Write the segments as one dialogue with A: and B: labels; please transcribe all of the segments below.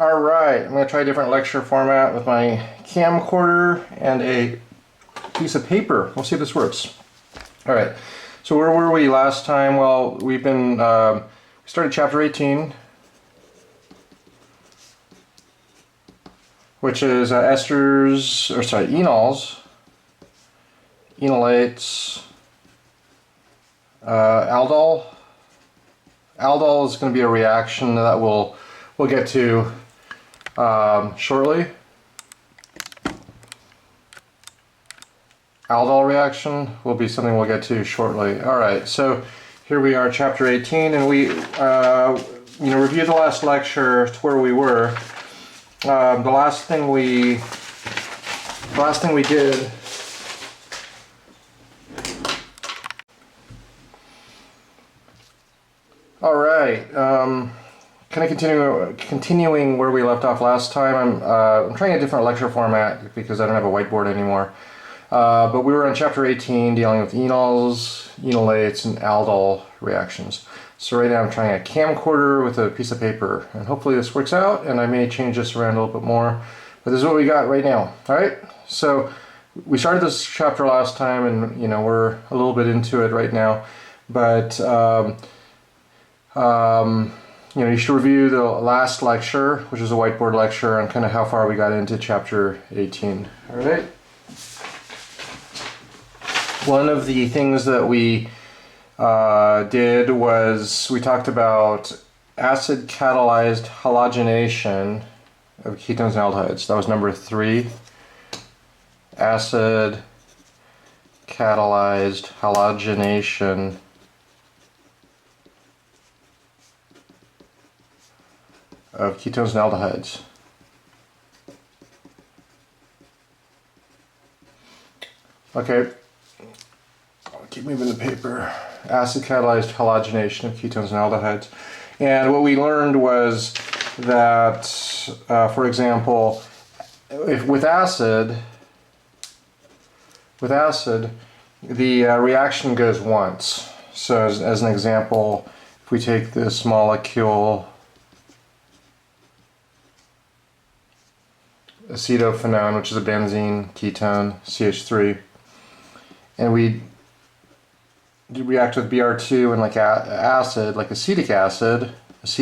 A: Alright, I'm going to try a different lecture format with my camcorder and a piece of paper. We'll see if this works. Alright, so where were we last time? Well, we've been, we started chapter 18, which is esters, or sorry, enols, enolates, aldol. Aldol is going to be a reaction that we'll get to shortly. Aldol reaction will be something we'll get to shortly. Alright, so here we are, chapter 18, and we reviewed the last lecture to where we were. The last thing we did alright, kind of continuing where we left off last time. I'm trying a different lecture format because I don't have a whiteboard anymore. But we were on chapter 18 dealing with enols, enolates, and aldol reactions. So right now I'm trying a camcorder with a piece of paper, and hopefully this works out, and I may change this around a little bit more. But this is what we got right now. Alright, so we started this chapter last time, and we're a little bit into it right now. But you should review the last lecture, which is a whiteboard lecture, on kind of how far we got into chapter 18. Alright? One of the things that we did was we talked about acid catalyzed halogenation of ketones and aldehydes. That was number 3. Acid catalyzed halogenation of ketones and aldehydes. Okay. Keep moving the paper. Acid catalyzed halogenation of ketones and aldehydes. And what we learned was that, for example, if with acid, the reaction goes once. So as an example, if we take this molecule, acetophenone, which is a benzene ketone, CH3, and we react with Br2 and like acid, like acetic acid. If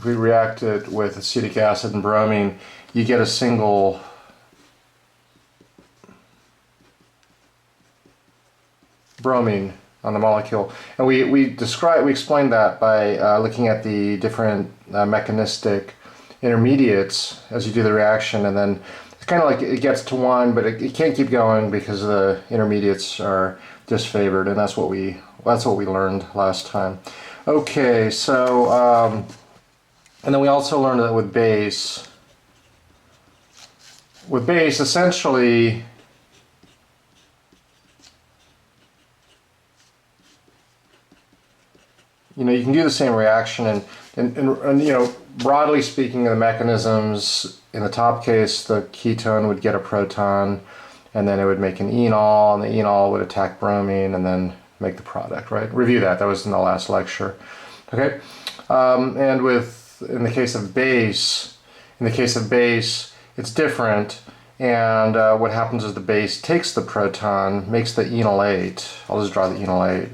A: we react it with acetic acid and bromine, you get a single bromine on the molecule. And we explained that by looking at the different mechanistic intermediates as you do the reaction, and then it's kind of like it gets to 1, but it can't keep going because the intermediates are disfavored, and that's what we learned last time. Okay, so and then we also learned that with base, essentially, you can do the same reaction, and broadly speaking, the mechanisms, in the top case, the ketone would get a proton, and then it would make an enol, and the enol would attack bromine, and then make the product, right? Review that. That was in the last lecture. Okay? And in the case of base, it's different, and what happens is the base takes the proton, makes the enolate. I'll just draw the enolate.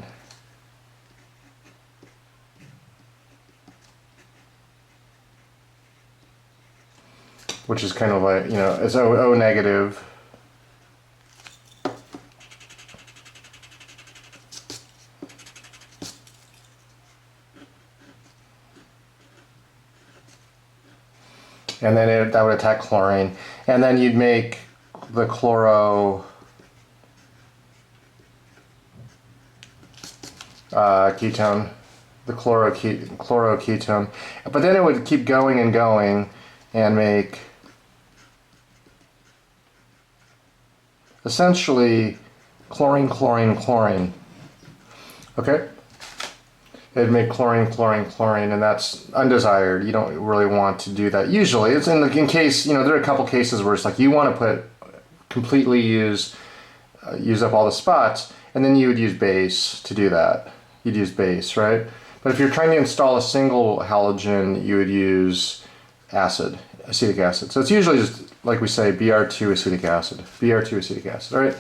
A: Which is kind of like, it's O negative. And then that would attack chlorine. And then you'd make the chloro ketone, the chloroketone. But then it would keep going and going and make essentially chlorine, chlorine, chlorine. Okay? It'd make chlorine, chlorine, chlorine, and that's undesired. You don't really want to do that. Usually, it's in case, there are a couple cases where it's like you want to completely use up all the spots, and then you would use base to do that. You'd use base, right? But if you're trying to install a single halogen, you would use acid, acetic acid. So it's usually just, like we say, Br2 acetic acid. Br2 acetic acid, all right?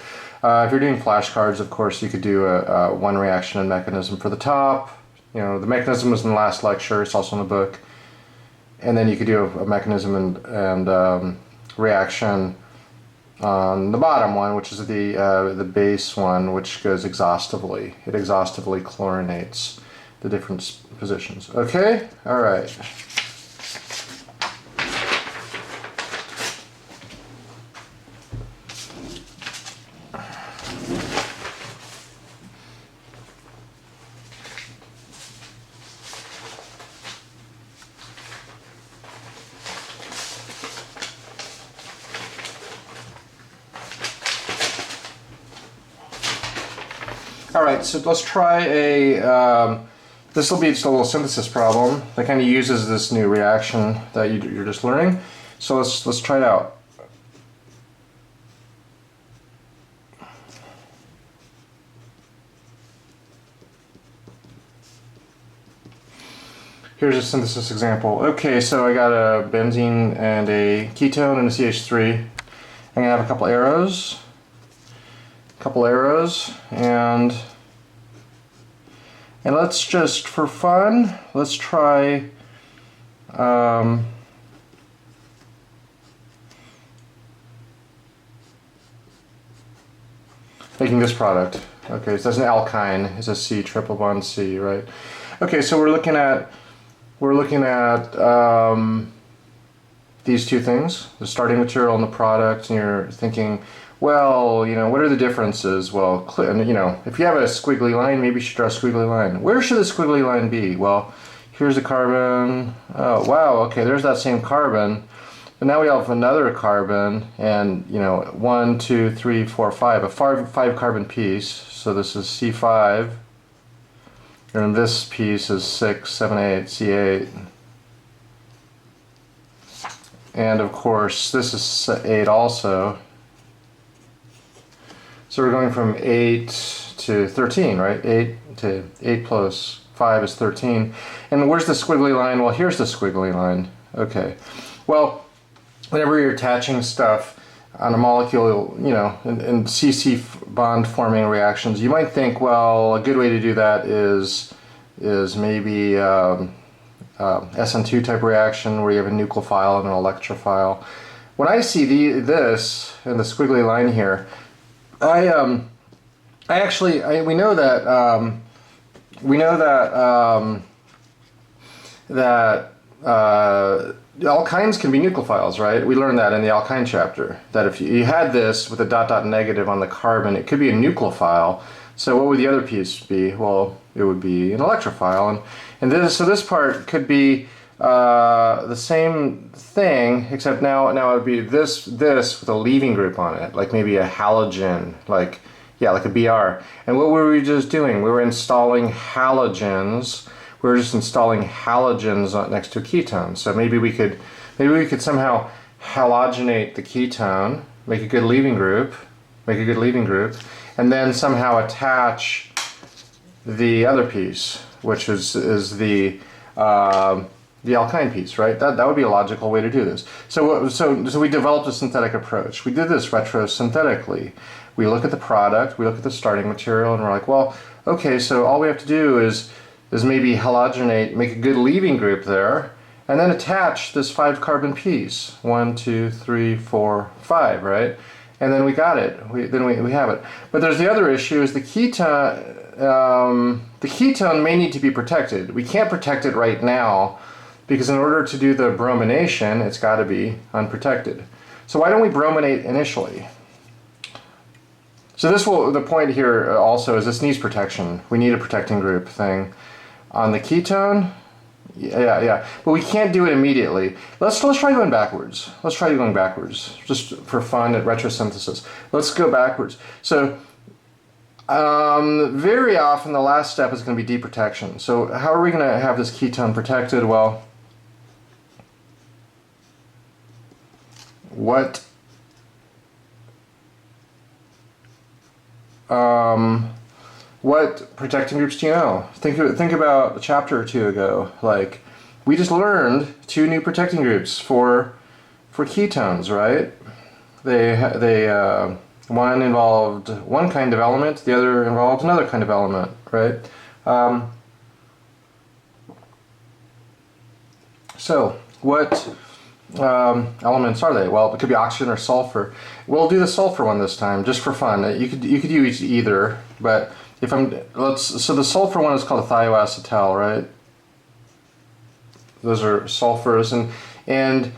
A: If you're doing flashcards, of course, you could do a one reaction and mechanism for the top. You know, the mechanism was in the last lecture. It's also in the book. And then you could do a mechanism and reaction on the bottom one, which is the base one, which goes exhaustively. It exhaustively chlorinates the different positions. Okay? All right. All right, so let's try a, this will be just a little synthesis problem that kind of uses this new reaction that you're just learning. So let's try it out. Here's a synthesis example. Okay, so I got a benzene and a ketone and a CH3. I'm gonna have a couple arrows. And let's just, for fun, let's try making this product. Okay, so that's an alkyne. It's a C triple bond C, right? Okay, so we're looking at these two things, the starting material and the product, and you're thinking, well, you know, what are the differences? Well, you know, if you have a squiggly line, maybe you should draw a squiggly line. Where should the squiggly line be? Well, here's a carbon. Oh, wow, okay, there's that same carbon. But now we have another carbon, and, you know, 1, 2, 3, 4, 5, a five carbon piece. So this is C5. And this piece is 6, 7, 8, C8. And of course, this is 8 also. So we're going from 8 to 13, right? 8 plus 5 is 13. And where's the squiggly line? Well, here's the squiggly line. Okay. Well, whenever you're attaching stuff on a molecule, you know, in CC bond forming reactions, you might think, well, a good way to do that is maybe SN2 type reaction where you have a nucleophile and an electrophile. When I see this and the squiggly line here, we know that alkynes can be nucleophiles, right? We learned that in the alkyne chapter, that if you had this with a dot dot negative on the carbon, it could be a nucleophile. So what would the other piece be? Well, it would be an electrophile, and this part could be the same thing, except now it would be this with a leaving group on it, like maybe a halogen, like a Br. And what were we just doing? We were installing halogens. We were just installing halogens next to a ketone. So maybe we could somehow halogenate the ketone, make a good leaving group, and then somehow attach the other piece, which is the alkyne piece, right? That would be a logical way to do this. So we developed a synthetic approach. We did this retrosynthetically. We look at the product, we look at the starting material, and we're like, well, okay, so all we have to do is maybe halogenate, make a good leaving group there, and then attach this 5 carbon piece. 1, 2, 3, 4, 5, right? And then we got it. We have it. But there's the other issue is the ketone may need to be protected. We can't protect it right now because in order to do the bromination, it's got to be unprotected. So why don't we brominate initially? So the point here also is this needs protection. We need a protecting group thing. On the ketone, yeah. But we can't do it immediately. Let's try going backwards. Just for fun at retrosynthesis. Let's go backwards. So very often the last step is going to be deprotection. So how are we going to have this ketone protected? Well, what protecting groups do you know? Think about a chapter or two ago. Like, we just learned 2 new protecting groups for ketones, right? One involved one kind of element, the other involved another kind of element, right? So what elements are they? Well, it could be oxygen or sulfur. We'll do the sulfur one this time, just for fun. You could use either, but so the sulfur one is called a thioacetal, right? Those are sulfurs, and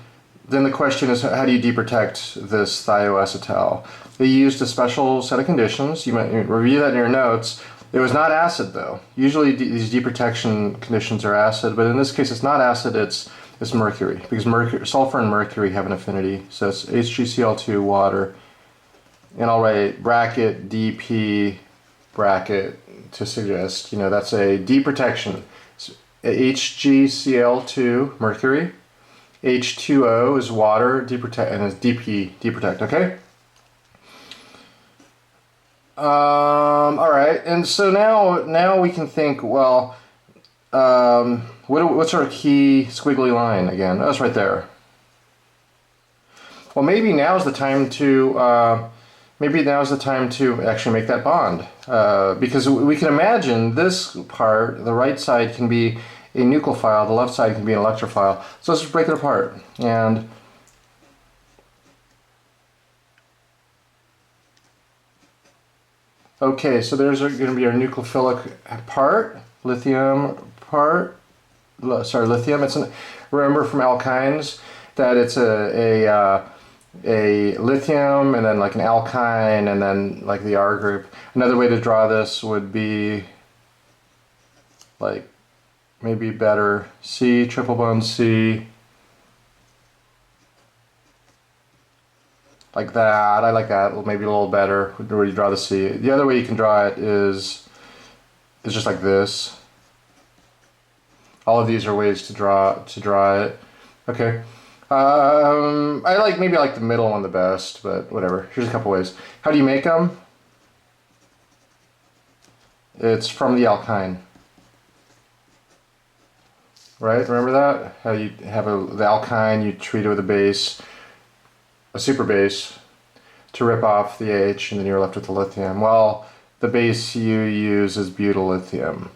A: then the question is, how do you deprotect this thioacetal? They used a special set of conditions. You might review that in your notes. It was not acid, though. Usually these deprotection conditions are acid, but in this case it's not acid, it's mercury, because sulfur and mercury have an affinity. So it's HgCl2 water, and I'll write bracket dp bracket to suggest, that's a deprotection. So HgCl2, mercury, H2O is water, deprotect, and it's dp, deprotect, okay? All right, and so now we can think, well, what's our key squiggly line again? Oh, it's right there. Well, maybe now's the time to actually make that bond, because we can imagine this part, the right side, can be a nucleophile, the left side can be an electrophile. So let's just break it apart. And okay, so there's going to be our nucleophilic part, lithium part. Sorry, lithium. Remember from alkynes that it's a lithium and then like an alkyne and then like the R group. Another way to draw this would be like maybe better C, triple bond C. Like that. I like that. Maybe a little better where you draw the C. The other way you can draw it is just like this. All of these are ways to draw it. Okay. Maybe I like the middle one the best, but whatever. Here's a couple ways. How do you make them? It's from the alkyne. Right? Remember that? How you have the alkyne, you treat it with a base, a super base, to rip off the H, and then you're left with the lithium. Well, the base you use is butyllithium,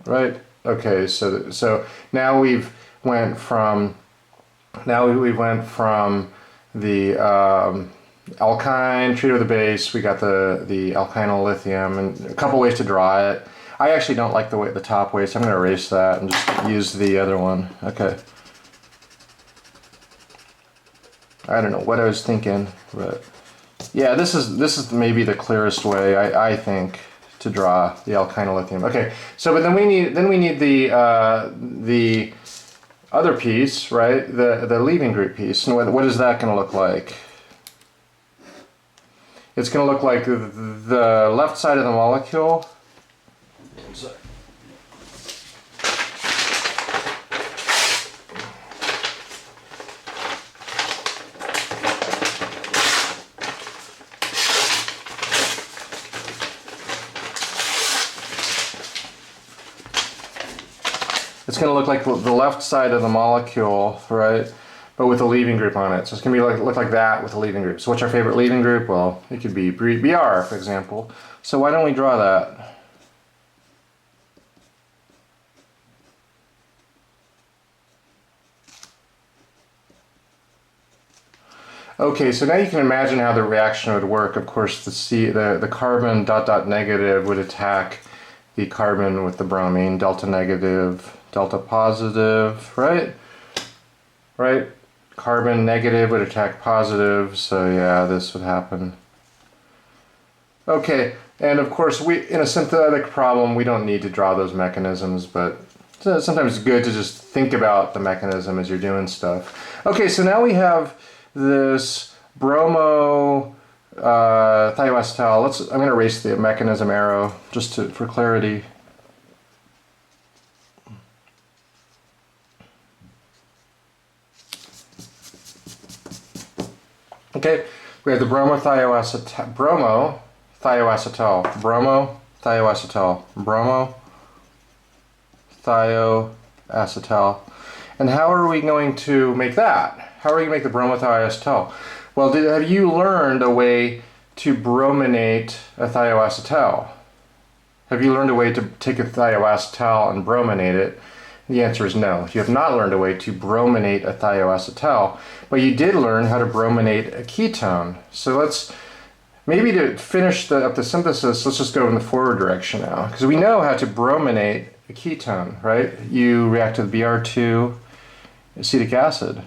A: right? Okay, so now we went from the alkyne treated with a base. We got the alkynyl lithium, and a couple ways to draw it. I actually don't like the top way, so I'm going to erase that and just use the other one. Okay. I don't know what I was thinking, but yeah, this is maybe the clearest way I think to draw the alkynyl lithium. Okay, so but then we need the other piece, right? The leaving group piece. And what is that going to look like? It's going to look like the left side of the molecule. It's going to look like the left side of the molecule, right? But with a leaving group on it. So it's going to look like that with a leaving group. So what's our favorite leaving group? Well, it could be Br, for example. So why don't we draw that? Okay, so now you can imagine how the reaction would work. Of course, the carbon ... negative would attack the carbon with the bromine, delta negative, delta positive, right? Right? Carbon negative would attack positive, so yeah, this would happen. Okay, and of course, in a synthetic problem, we don't need to draw those mechanisms, but sometimes it's good to just think about the mechanism as you're doing stuff. Okay, so now we have this bromo thioacetal. I'm going to erase the mechanism arrow just for clarity. Okay, we have the bromo thioacetal. Bromo thioacetal. Bromo thioacetal. And how are we going to make that? How are we going to make the bromo thioacetal? Well, have you learned a way to brominate a thioacetal? Have you learned a way to take a thioacetal and brominate it? The answer is no. You have not learned a way to brominate a thioacetal, but you did learn how to brominate a ketone. So let's, maybe to finish up the synthesis, let's just go in the forward direction now. Because we know how to brominate a ketone, right? You react with Br2 acetic acid.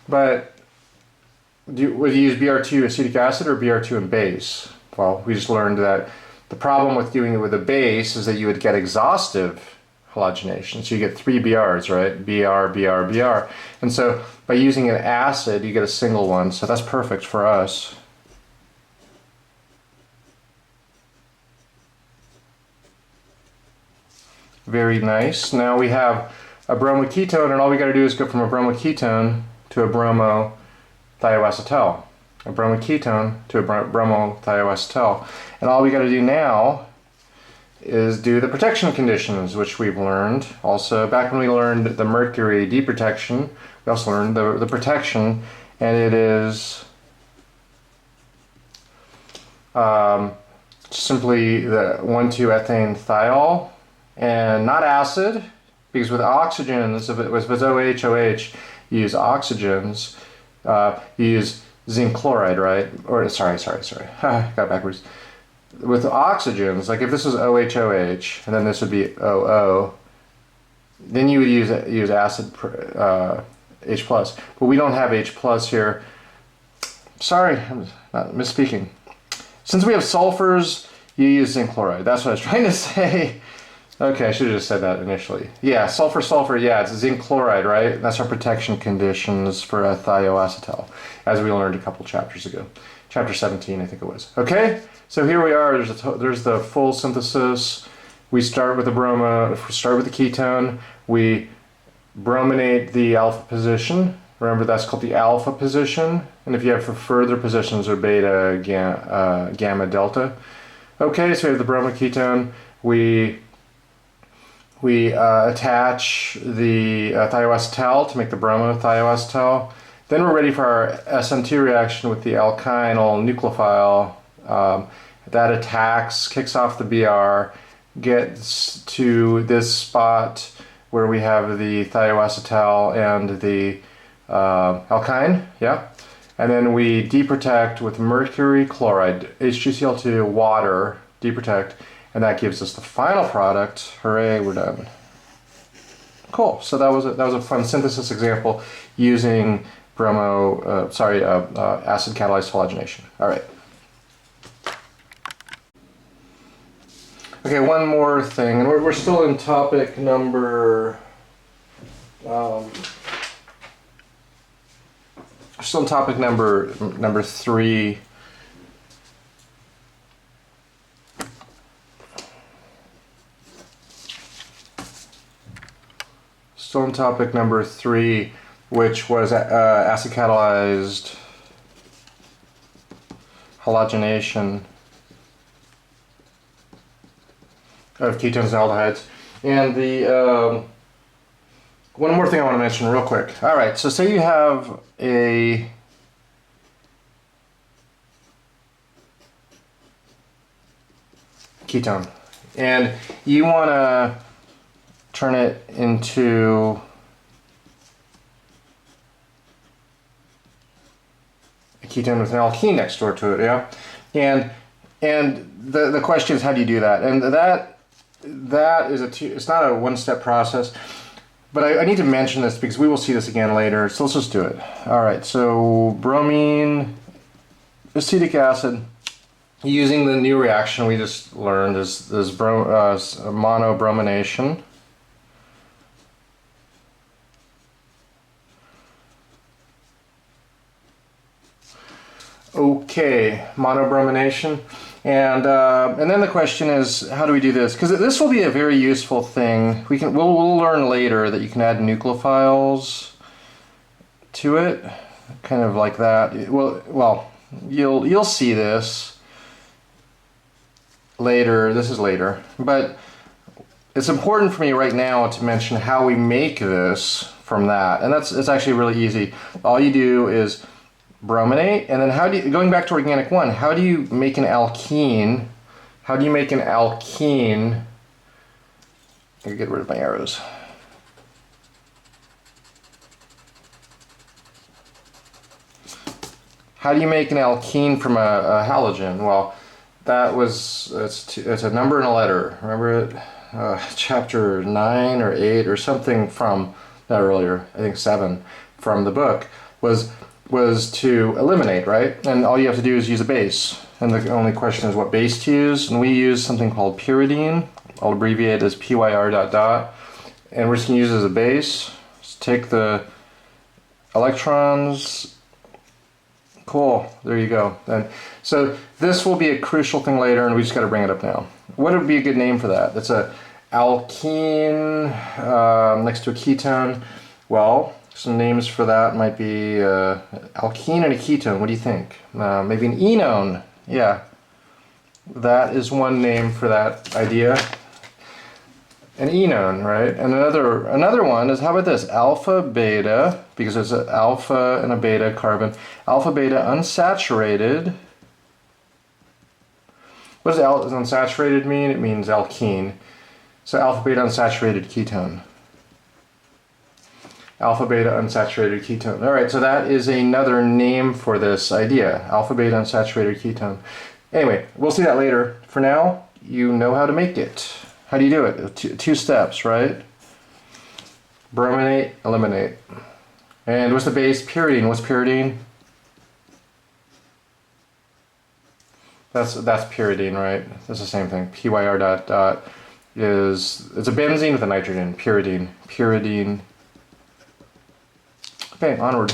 A: But would you use Br2 acetic acid or Br2 and base? Well, we just learned that the problem with doing it with a base is that you would get exhaustive halogenation. So you get 3 BRs, right? Br, Br, Br. And so by using an acid, you get a single one. So that's perfect for us. Very nice. Now we have a bromoketone, and all we got to do is go from a bromoketone to a bromo thioacetal. A bromoketone to a bromo thioacetal. And all we got to do now is do the protection conditions, which we've learned. Also, back when we learned the mercury deprotection, we also learned the protection, and it is simply the 1,2-ethane thiol, and not acid, because with oxygens, if it's OH, you use oxygens, you use zinc chloride, right? Or sorry, got backwards. With oxygens, like if this is OH, and then this would be OO, then you would use acid H+. But we don't have H+ here. Sorry, I'm not misspeaking. Since we have sulfurs, you use zinc chloride. That's what I was trying to say. Okay, I should have just said that initially. Yeah, sulfur, yeah, it's zinc chloride, right? That's our protection conditions for a thioacetal, as we learned a couple chapters ago. Chapter 17, I think it was. Okay, so here we are. There's the full synthesis. We start with the ketone. We brominate the alpha position. Remember, that's called the alpha position. And if you have for further positions, or beta, gamma, delta. Okay, so we have the bromoketone. We attach the thioacetal to make the bromo thioacetal. Then we're ready for our SN2 reaction with the alkyl nucleophile. That attacks, kicks off the Br, gets to this spot where we have the thioacetal and the alkyne, yeah? And then we deprotect with mercury chloride, H2Cl2, water, deprotect, and that gives us the final product. Hooray, we're done. Cool, so that was a fun synthesis example using acid catalyzed halogenation. All right. Okay, one more thing, and we're still in topic number. Still in topic number 3. Still in topic number 3, which was acid catalyzed halogenation of ketones and aldehydes. And the one more thing I want to mention real quick. All right, so say you have a ketone, and you want to turn it into a ketone with an alkene next door to it, yeah? And the question is, how do you do that? And that is it's not a one-step process, but I need to mention this because we will see this again later, so let's just do it. All right, so bromine, acetic acid, using the new reaction we just learned is monobromination. Okay, monobromination, and then the question is, how do we do this? Because this will be a very useful thing. We'll learn later that you can add nucleophiles to it, kind of like that. Well, you'll see this. later. This is later, but it's important for me right now to mention how we make this from that, and it's actually really easy. All you do is brominate, and then going back to organic 1, how do you make an alkene? How do you make an alkene? I can get rid of my arrows. How do you make an alkene from a halogen? Well, it's a number and a letter. Remember it? Chapter 9 or 8 or something from, not earlier, I think 7, from the book, was to eliminate, right? And all you have to do is use a base. And the only question is what base to use. And we use something called pyridine. I'll abbreviate it as PYR ... And we're just going to use it as a base. Just take the electrons. Cool, there you go. And so this will be a crucial thing later, and we just got to bring it up now. What would be a good name for that? That's a alkene next to a ketone. Well, some names for that might be alkene and a ketone. What do you think? Maybe an enone. Yeah, that is one name for that idea. An enone, right? And another one is, how about this? Alpha beta, because there's an alpha and a beta carbon. Alpha beta unsaturated. What does unsaturated mean? It means alkene. So alpha beta unsaturated ketone. Alpha beta unsaturated ketone. All right, so that is another name for this idea. Alpha beta unsaturated ketone. Anyway, we'll see that later. For now, you know how to make it. How do you do it? Two steps, right? Brominate, eliminate. And what's the base? Pyridine. What's pyridine? That's pyridine, right? That's the same thing. PYR ... it's a benzene with a nitrogen. Pyridine. Pyridine. Okay, onward.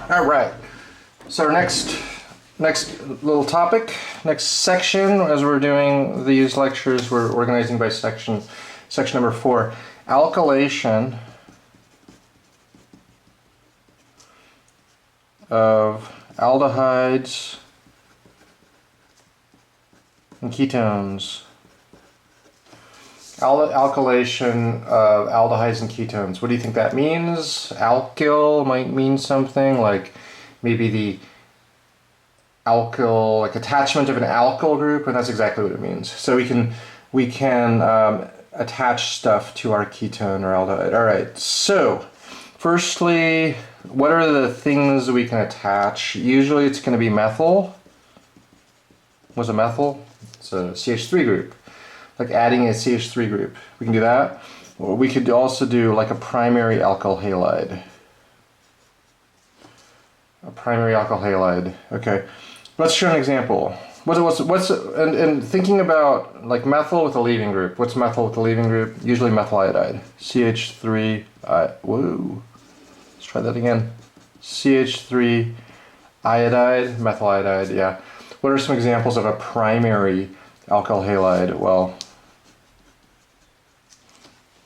A: All right, so our next little topic, next section, as we're doing these lectures, we're organizing by section number 4, alkylation of aldehydes and ketones. Alkylation of aldehydes and ketones. What do you think that means? Alkyl might mean something like maybe the alkyl, like attachment of an alkyl group, and that's exactly what it means. So we can attach stuff to our ketone or aldehyde. All right. So firstly, what are the things we can attach? Usually it's going to be methyl. What's a methyl? It's a CH3 group. Like adding a CH3 group. We can do that. Or we could also do like a primary alkyl halide. A primary alkyl halide. Okay. Let's show an example. And thinking about like methyl with a leaving group. What's methyl with a leaving group? Usually methyl iodide. CH3 whoa. Let's try that again. CH3 iodide, methyl iodide, yeah. What are some examples of a primary alkyl halide? Well,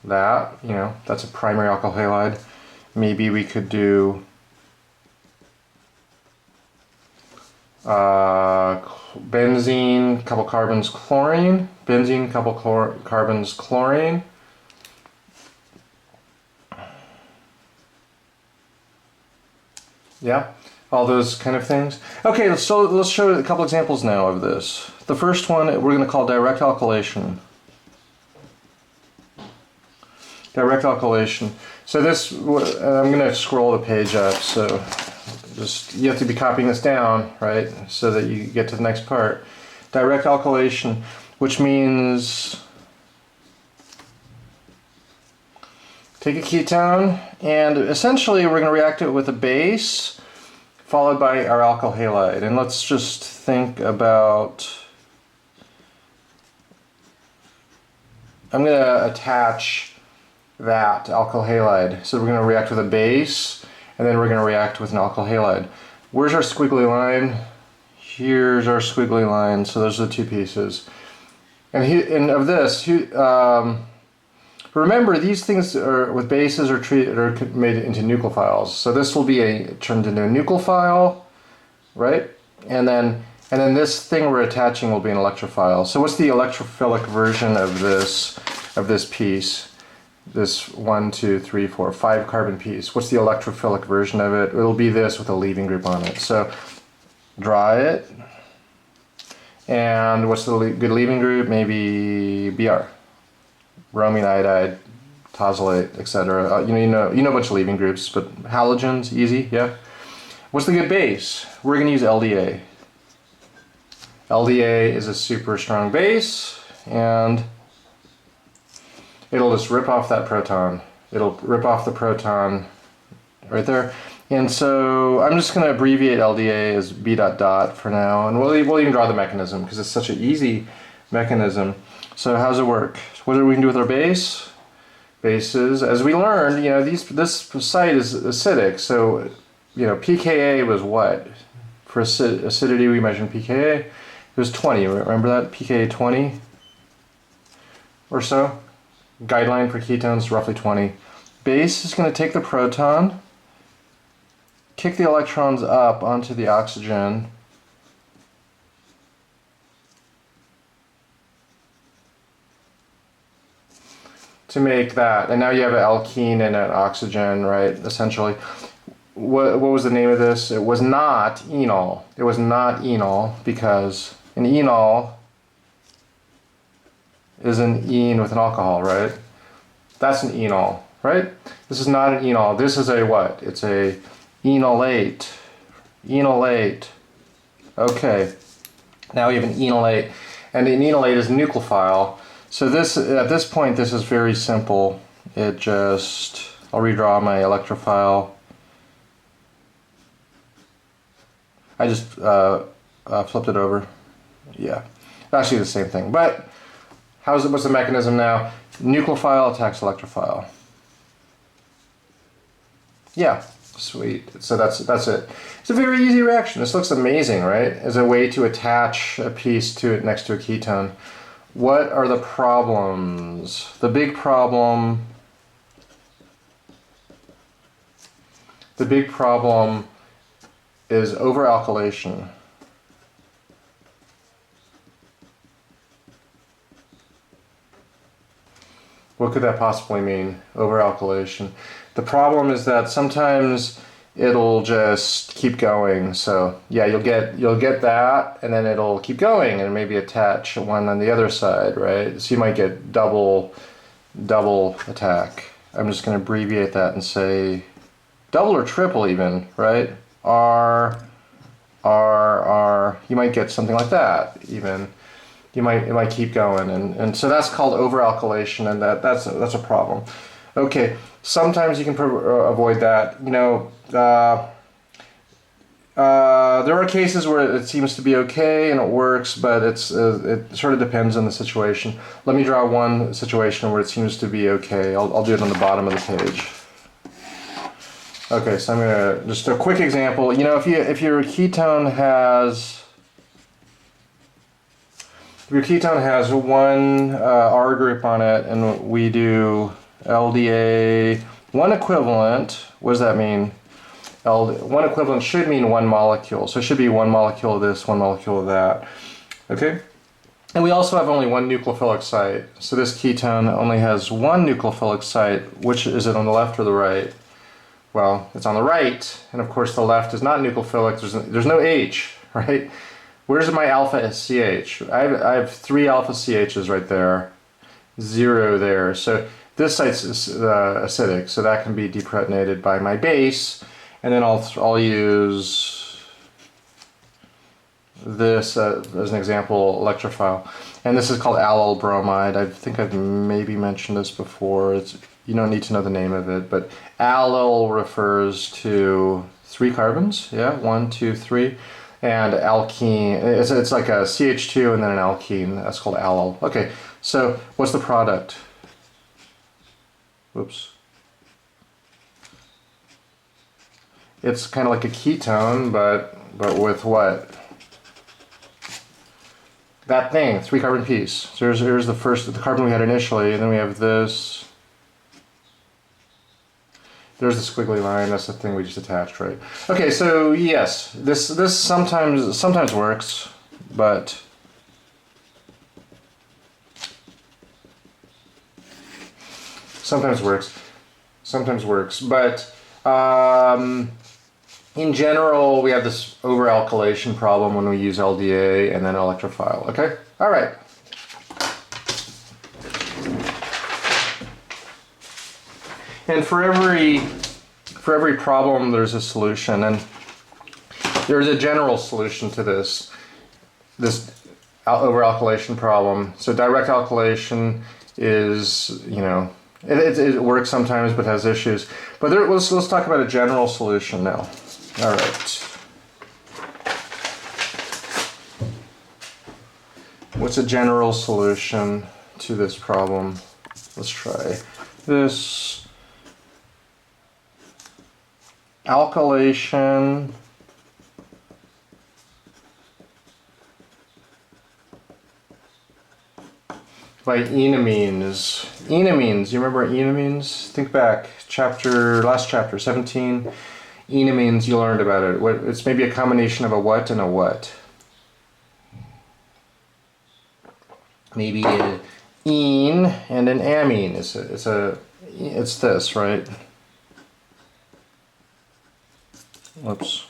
A: that's a primary alkyl halide. Maybe we could do benzene, couple carbons, chlorine. Benzene, couple carbons, chlorine. Yeah, all those kind of things. Okay, let's show a couple examples now of this. The first one we're going to call direct alkylation. Direct alkylation. So this, I'm going to scroll the page up, so you have to be copying this down, right, so that you get to the next part. Direct alkylation, which means take a ketone, and essentially we're going to react it with a base, followed by our alkyl halide. And let's just think about I'm going to attach that alkyl halide. So we're going to react with a base, and then we're going to react with an alkyl halide. Where's our squiggly line? Here's our squiggly line. So those are the two pieces. And of this, remember these things are with bases are made into nucleophiles. So this will be turned into a nucleophile, right? And then this thing we're attaching will be an electrophile. So what's the electrophilic version of this piece? This 1, 2, 3, 4, 5 carbon piece. What's the electrophilic version of it? It'll be this with a leaving group on it. So draw it. And what's the good leaving group? Maybe Br. Bromine iodide, tosylate, etc. You know a bunch of leaving groups, but halogens, easy, yeah. What's the good base? We're going to use LDA. LDA is a super strong base, and it'll just rip off that proton. It'll rip off the proton right there. And so I'm just going to abbreviate LDA as B dot dot for now, and we'll even draw the mechanism because it's such an easy mechanism. So how does it work? What are we going to do with our base? Bases, as we learned, this site is acidic, so pKa was what? For acidity we measured pKa. It was 20, remember that? pKa 20 or so. Guideline for ketones, roughly 20. Base is going to take the proton, kick the electrons up onto the oxygen, to make that, and now you have an alkene and an oxygen, right, essentially. What was the name of this? It was not enol. It was not enol because an enol is an ene with an alcohol, right? That's an enol, right? This is not an enol. This is a what? It's a enolate. Enolate. Okay. Now we have an enolate, and an enolate is a nucleophile. So this, at this point, this is very simple. It just, I'll redraw my electrophile. I just flipped it over. Yeah, actually the same thing. But what's the mechanism now? Nucleophile attacks electrophile. Yeah, sweet. So that's it. It's a very easy reaction. This looks amazing, right? As a way to attach a piece to it next to a ketone. What are the problems? The big problem is overalkylation. What could that possibly mean? Overalkylation. The problem is that sometimes it'll just keep going. So yeah, you'll get that, and then it'll keep going, and maybe attach one on the other side, right? So you might get double attack. I'm just going to abbreviate that and say double or triple even, right? R. You might get something like that even. It might keep going, and so that's called overalkylation, and that's a problem. Okay, sometimes you can avoid that. There are cases where it seems to be okay and it works, but it sort of depends on the situation. Let me draw one situation where it seems to be okay. I'll do it on the bottom of the page. Okay, so I'm gonna just a quick example. If your ketone has one R group on it, and we do LDA, one equivalent, what does that mean? One equivalent should mean one molecule. So it should be one molecule of this, one molecule of that. Okay? And we also have only one nucleophilic site. So this ketone only has one nucleophilic site. Which is it, on the left or the right? Well, it's on the right. And of course the left is not nucleophilic. There's no H, right? Where's my alpha CH? I have 3 alpha CHs right there, 0 there. So this site's acidic, so that can be deprotonated by my base, and then I'll use this as an example electrophile. And this is called Lowell Bromide. I think I've maybe mentioned this before. You don't need to know the name of it, but Lowell refers to 3 carbons. Yeah, 1, 2, 3. And alkene, it's like a CH2 and then an alkene. That's called Aldol. Okay, So what's the product? Whoops. It's kind of like a ketone, but with what? That thing, 3 carbon piece. So here's the carbon we had initially, and then we have this. There's the squiggly line. That's the thing we just attached, right? Okay, so yes, this sometimes works, but sometimes works, but in general, we have this over-alkylation problem when we use LDA and then electrophile. Okay, all right. And for every problem, there's a solution, and there's a general solution to this over-alkylation problem. So direct alkylation is, you know, it works sometimes, but has issues. But let's talk about a general solution now. All right. What's a general solution to this problem? Let's try this. Alkylation by enamines. Enamines, you remember enamines? Think back, last chapter, 17. Enamines, you learned about it. It's maybe a combination of a what and a what? Maybe an ene and an amine. It's this, right? Whoops.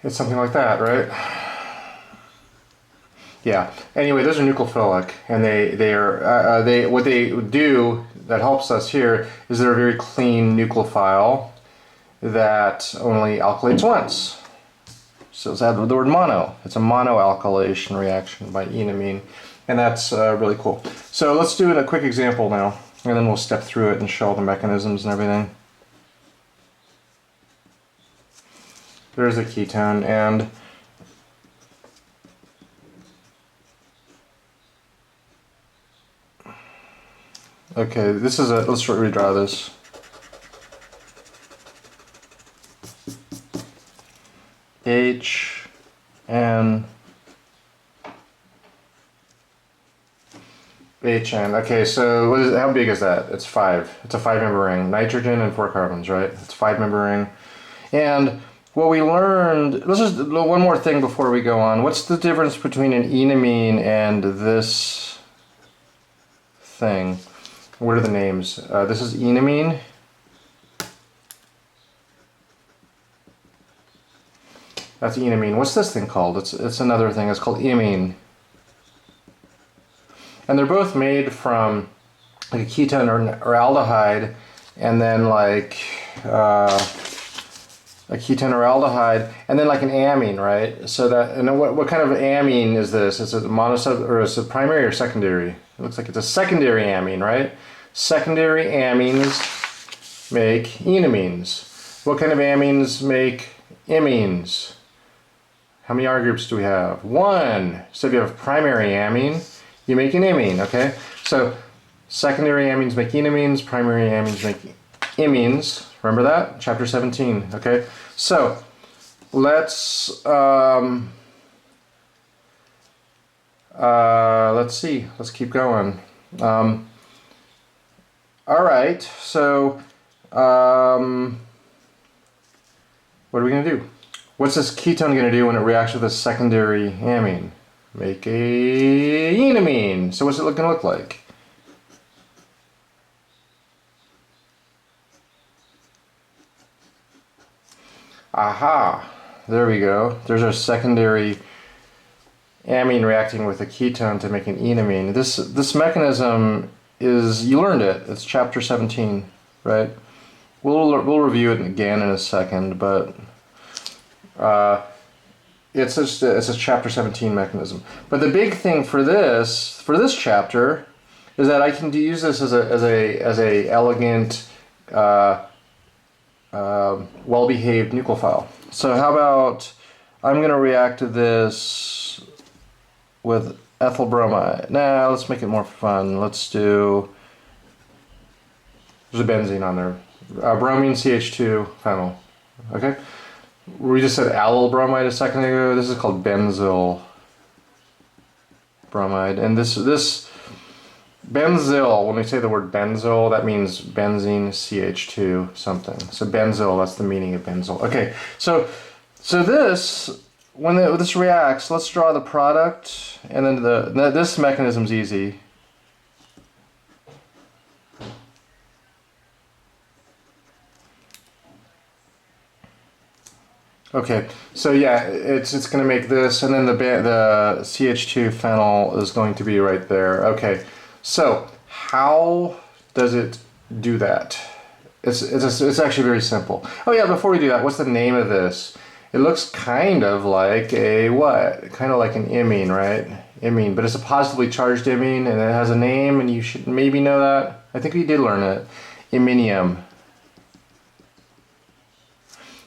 A: It's something like that, right? Yeah. Anyway, those are nucleophilic, and what they do that helps us here is they're a very clean nucleophile that only alkylates once. So let's add the word mono. It's a monoalkylation reaction by enamine. And that's really cool. So let's do a quick example now, and then we'll step through it and show all the mechanisms and everything. There's a ketone, and okay, let's redraw this. H, N, HN. Okay, so how big is that? It's 5. It's a 5-member ring. Nitrogen and 4 carbons, right? It's a 5-member ring. And what we learned, let's just do one more thing before we go on. What's the difference between an enamine and this thing? What are the names? This is enamine. That's enamine. What's this thing called? It's another thing. It's called imine. And they're both made from like a ketone or aldehyde, and then like a ketone or aldehyde, and then like an amine, right? So that, and what kind of amine is this? Is it or is it primary or secondary? It looks like it's a secondary amine, right? Secondary amines make enamines. What kind of amines make imines? How many R groups do we have? 1. So if you have primary amine, you make an imine, okay? So secondary amines make enamines, primary amines make imines. Remember that? Chapter 17, okay? So let's see. Let's keep going. All right, so what are we going to do? What's this ketone going to do when it reacts with a secondary amine? Make a enamine. So what's it going to look like? Aha! There we go. There's our secondary amine reacting with a ketone to make an enamine. This mechanism is, you learned it. It's chapter 17, right? We'll review it again in a second, but it's a chapter 17 mechanism. But the big thing for this chapter is that I can use this as a elegant well-behaved nucleophile. So how about I'm going to react to this with ethyl bromide. Nah, let's make it more fun. Let's do, there's a benzene on there. Bromine CH2 phenyl. Okay? We just said Aldol Bromide a second ago. This is called benzyl bromide. And this benzyl, when we say the word benzyl, that means benzene CH2 something. So benzyl, that's the meaning of benzyl. Okay, so this, when this reacts, let's draw the product, and then this mechanism's easy. Okay, so yeah, it's going to make this, and then the CH2 phenyl is going to be right there. Okay, so how does it do that? It's actually very simple. Oh yeah, before we do that, what's the name of this? It looks kind of like a what? Kind of like an imine, right? Imine, but it's a positively charged imine, and it has a name, and you should maybe know that. I think we did learn it. Iminium.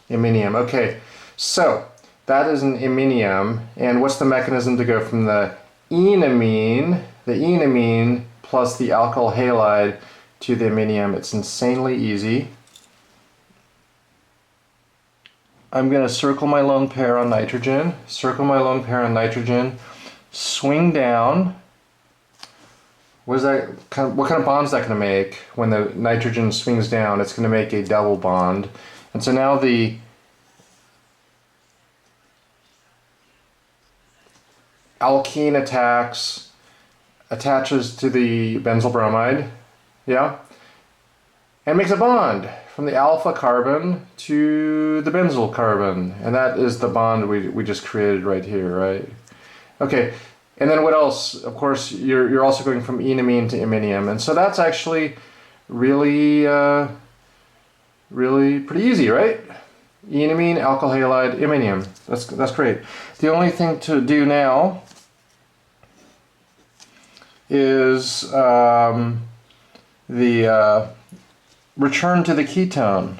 A: Iminium. Okay. So, that is an iminium, and what's the mechanism to go from the enamine plus the alkyl halide to the iminium? It's insanely easy. I'm going to circle my lone pair on nitrogen, swing down. What kind of bond is that going to make? When the nitrogen swings down, it's going to make a double bond. And so now the alkene attaches to the benzyl bromide, yeah, and makes a bond from the alpha carbon to the benzyl carbon, and that is the bond we just created right here, right? Okay, and then what else? Of course, you're also going from enamine to iminium, and so that's actually really pretty easy, right? Enamine, alkyl halide, iminium. That's great. The only thing to do now is the return to the ketone.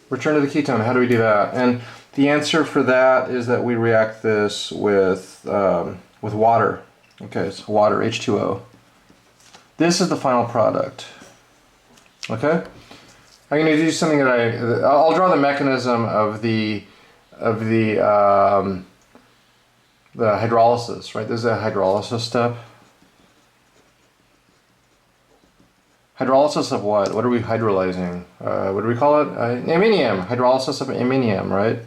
A: Return to the ketone. How do we do that? And the answer for that is that we react this with water. Okay, so water, H2O. This is the final product. Okay. I'm going to do something that I'll draw the mechanism of the hydrolysis, right? This is a hydrolysis step. Hydrolysis of what? What are we hydrolyzing? What do we call it? Iminium. Hydrolysis of iminium, right?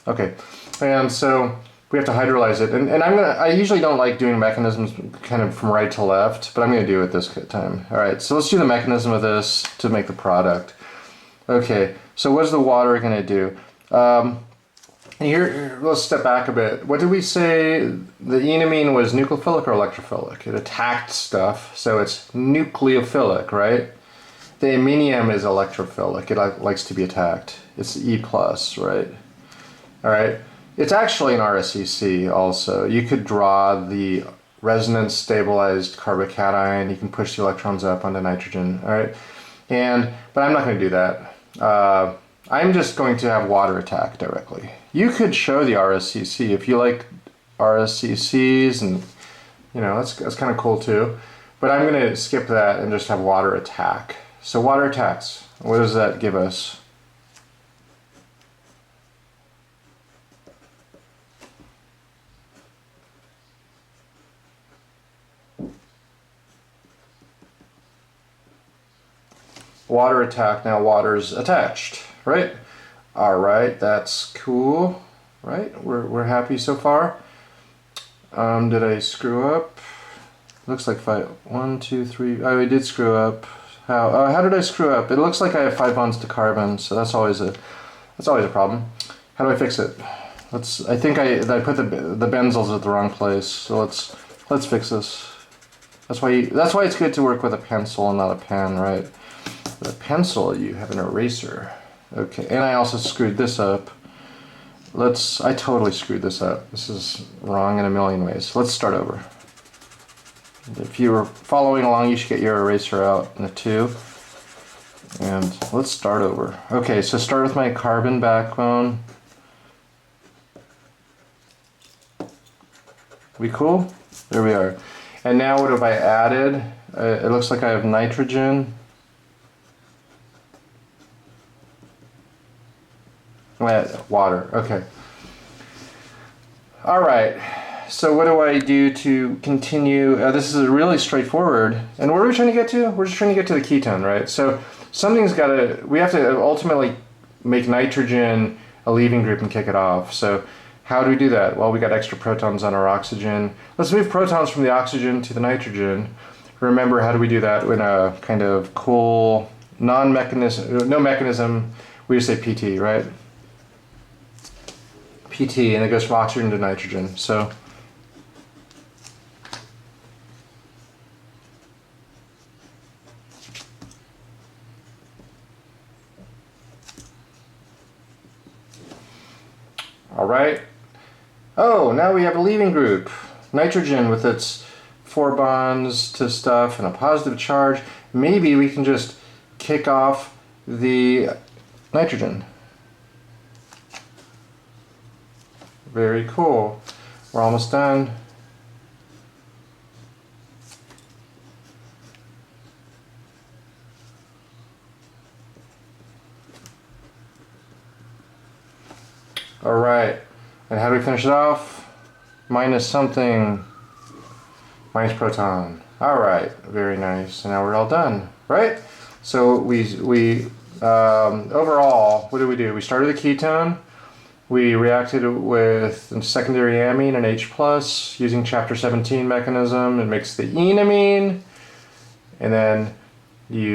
A: Okay, and so we have to hydrolyze it, and I usually don't like doing mechanisms kind of from right to left, but I'm going to do it this time. All right, so let's do the mechanism of this to make the product. Okay, so what is the water going to do? Here, let's step back a bit. What did we say? The enamine was nucleophilic or electrophilic? It attacked stuff, so it's nucleophilic, right? The iminium is electrophilic. It likes to be attacked. It's E+, right? All right. It's actually an RSCC also. You could draw the resonance stabilized carbocation. You can push the electrons up onto nitrogen. All right. But I'm not going to do that. I'm just going to have water attack directly. You could show the RSCC if you like RSCCs, and you know that's kind of cool too. But I'm going to skip that and just have water attack. So water attacks. What does that give us? Water attack, now water's attached, right? All right, that's cool, right? We're happy so far. Did I screw up? Looks like 1, 2, 3. Oh, I did screw up. How did I screw up? It looks like I have 5 bonds to carbon, so that's always a problem. How do I fix it? I think I put the benzyls at the wrong place. So let's fix this. That's why it's good to work with a pencil and not a pen, right? With a pencil, you have an eraser. Okay, and I also screwed this up. I totally screwed this up. This is wrong in a million ways. Let's start over. If you were following along, you should get your eraser out in a 2. And let's start over. Okay, so start with my carbon backbone. We cool? There we are. And now what have I added? It looks like I have nitrogen. Water, okay. All right, so what do I do to continue? This is really straightforward. And what are we trying to get to? We're just trying to get to the ketone, right? So something's got to, we have to ultimately make nitrogen a leaving group and kick it off. So how do we do that? Well, we got extra protons on our oxygen. Let's move protons from the oxygen to the nitrogen. Remember, how do we do that in a kind of cool, no mechanism, we just say PT, right? PT, and it goes from oxygen to nitrogen. So all right. Oh, now we have a leaving group. Nitrogen with its 4 bonds to stuff and a positive charge. Maybe we can just kick off the nitrogen. Very cool. We're almost done. All right. And how do we finish it off? Minus something. Minus proton. All right. Very nice. And now we're all done, right? So we overall, what did we do? We started the ketone. We reacted with a secondary amine, an H+, using chapter 17 mechanism. It makes the enamine, and then the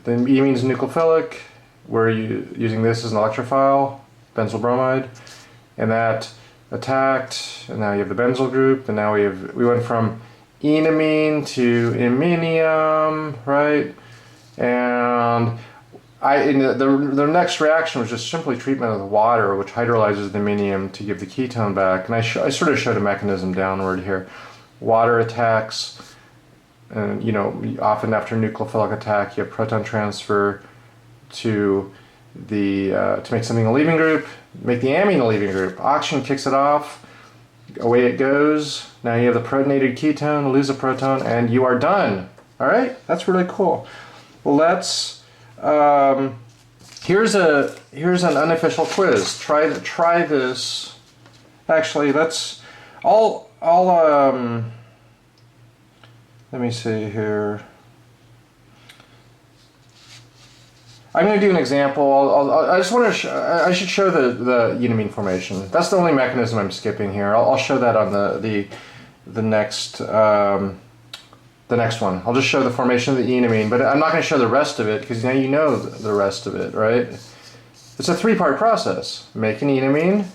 A: amine is nucleophilic. We're using this as an electrophile, benzyl bromide, and that attacked. And now you have the benzyl group, and now we went from enamine to iminium, right? And the next reaction was just simply treatment of the water, which hydrolyzes the iminium to give the ketone back. And I sort of showed a mechanism downward here. Water attacks, and often after nucleophilic attack, you have proton transfer to make something a leaving group, make the amine a leaving group. Oxygen kicks it off, away it goes. Now you have the protonated ketone, lose a proton, and you are done. All right, that's really cool. Well, let's. Here's an unofficial quiz. Try this. Actually, I'll let me see here. I'm going to do an example. I just want to. I should show the enamine formation. That's the only mechanism I'm skipping here. I'll show that on the next. The next one. I'll just show the formation of the enamine, but I'm not going to show the rest of it because now you know the rest of it, right? It's a 3-part process. Make an enamine,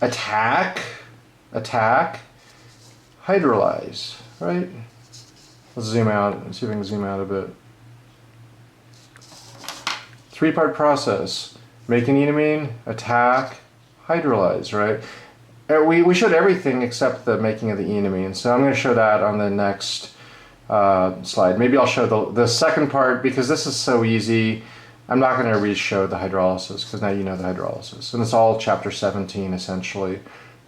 A: attack, hydrolyze, right? Let's zoom out and see if I can zoom out a bit. 3-part process. Make an enamine, attack, hydrolyze, right? We showed everything except the making of the enamine, so I'm going to show that on the next slide. Maybe I'll show the second part because this is so easy. I'm not going to re-show the hydrolysis because now you know the hydrolysis. And it's all chapter 17 essentially.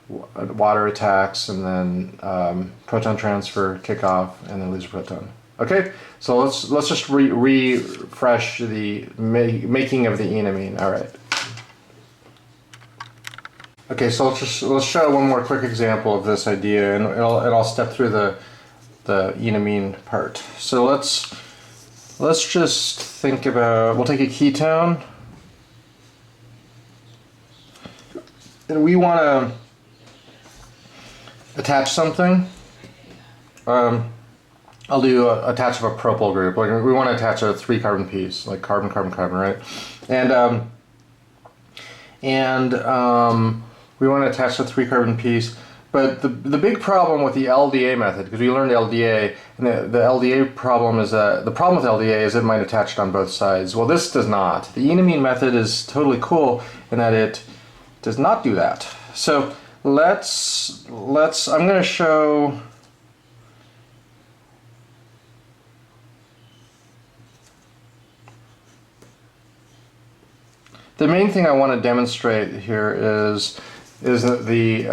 A: Water attacks and then proton transfer, kickoff, and then lose a proton. Okay, so let's just refresh the making of the enamine. All right. Okay, so let's show one more quick example of this idea, and I'll step through the enamine part. So let's just think about, we'll take a ketone, and we want to attach something. I'll do attach of a propyl group. Like we want to attach a 3-carbon piece, like carbon, carbon, carbon, right? And we want to attach a 3-carbon piece. But the big problem with the LDA method, because we learned LDA, and the LDA problem is the problem with LDA is it might attach it on both sides. Well, this does not. The enamine method is totally cool in that it does not do that. So I'm going to show the main thing I want to demonstrate here is the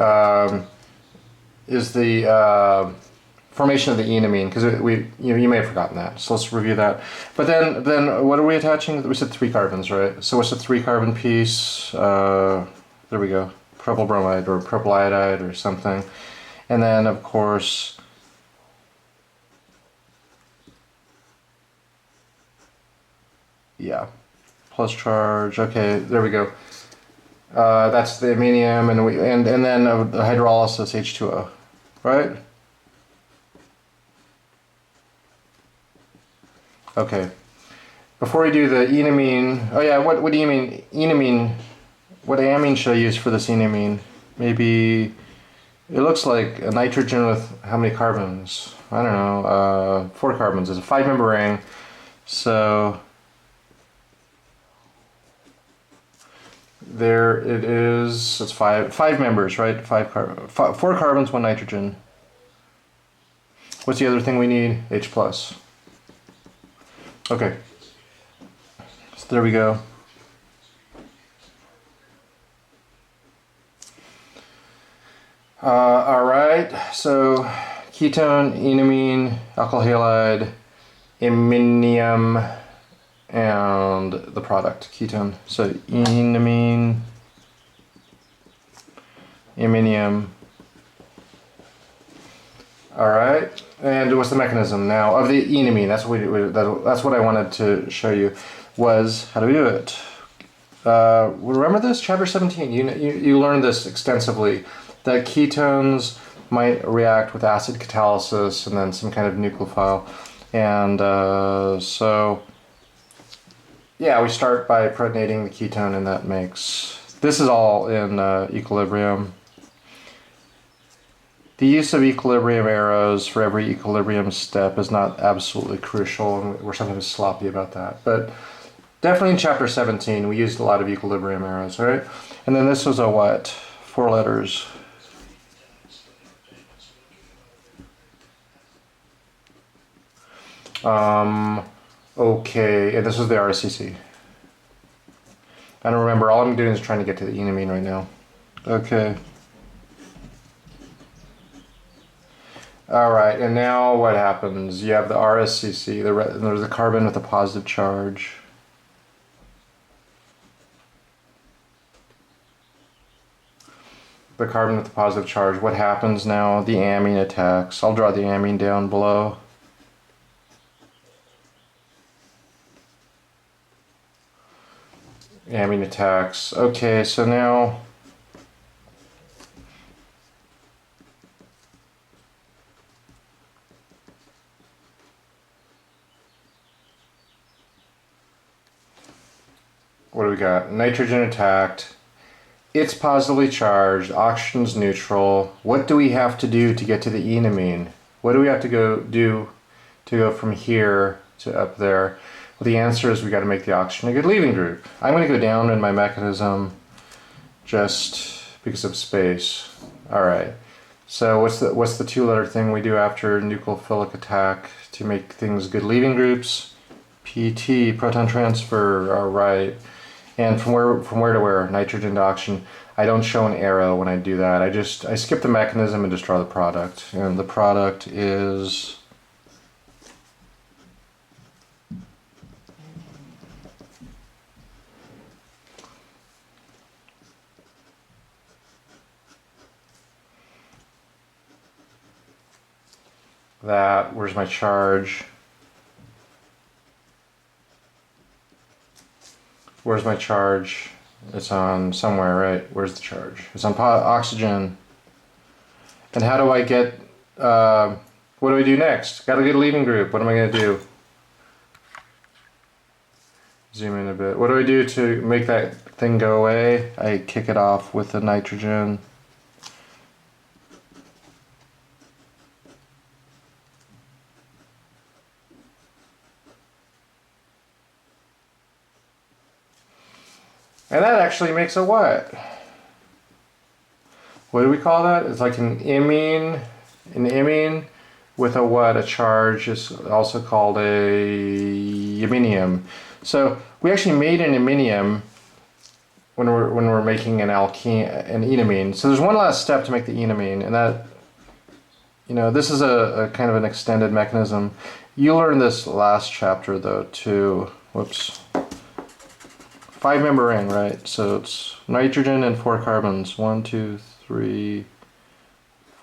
A: formation of the enamine, because you may have forgotten that. So let's review that. But then what are we attaching? We said 3 carbons, right? So what's the 3 carbon piece? There we go. Propyl bromide or propyl iodide or something. And then of course plus charge. Okay, there we go. That's the iminium, and then the hydrolysis H2O, right? Okay. Before we do the enamine, oh yeah, what do you mean enamine? What amine should I use for this enamine? Maybe it looks like a nitrogen with how many carbons? I don't know. 4 carbons. It's a 5-member ring, so. There it is. It's five members, right? 4 carbons, 1 nitrogen. What's the other thing we need? H plus. Okay. So there we go. All right. So ketone, enamine, alkyl halide, iminium, and the product, ketone. So enamine, iminium. All right, and what's the mechanism now of the enamine? That's what I wanted to show you. Was how do we do it? Remember this, chapter 17. You learned this extensively. That ketones might react with acid catalysis and then some kind of nucleophile, and so. Yeah, we start by protonating the ketone, and that makes... This is all in equilibrium. The use of equilibrium arrows for every equilibrium step is not absolutely crucial, and we're sometimes sloppy about that. But definitely in chapter 17, we used a lot of equilibrium arrows, all right? And then this was a what? 4 letters. Okay, and this is the RSCC. I don't remember. All I'm doing is trying to get to the enamine right now. Okay. All right, and now what happens? You have the RSCC. There's a carbon with a positive charge. The carbon with the positive charge. What happens now? The amine attacks. I'll draw the amine down below. Amine attacks. Okay, so now what do we got? Nitrogen attacked. It's positively charged. Oxygen's neutral. What do we have to do to get to the enamine? What do we have to do to go from here to up there? Well, the answer is we got to make the oxygen a good leaving group. I'm going to go down in my mechanism just because of space. All right. So what's the 2-letter thing we do after nucleophilic attack to make things good leaving groups? PT, proton transfer. All right. And from where to where? Nitrogen to oxygen. I don't show an arrow when I do that. I skip the mechanism and just draw the product. And the product is that. Where's my charge? Where's my charge? It's on somewhere, right? Where's the charge? It's on oxygen. And how do I get, what do I do next? Gotta get a leaving group. What am I gonna do? Zoom in a bit. What do I do to make that thing go away? I kick it off with the nitrogen. And that actually makes a what? What do we call that? It's like an imine with a what? A charge is also called a iminium. So we actually made an iminium when we're making an enamine. So there's one last step to make the enamine, and that, you know, this is a kind of an extended mechanism. You learned this last chapter though too. Whoops. 5-member ring, right? So it's nitrogen and 4 carbons. 1, 2, 3,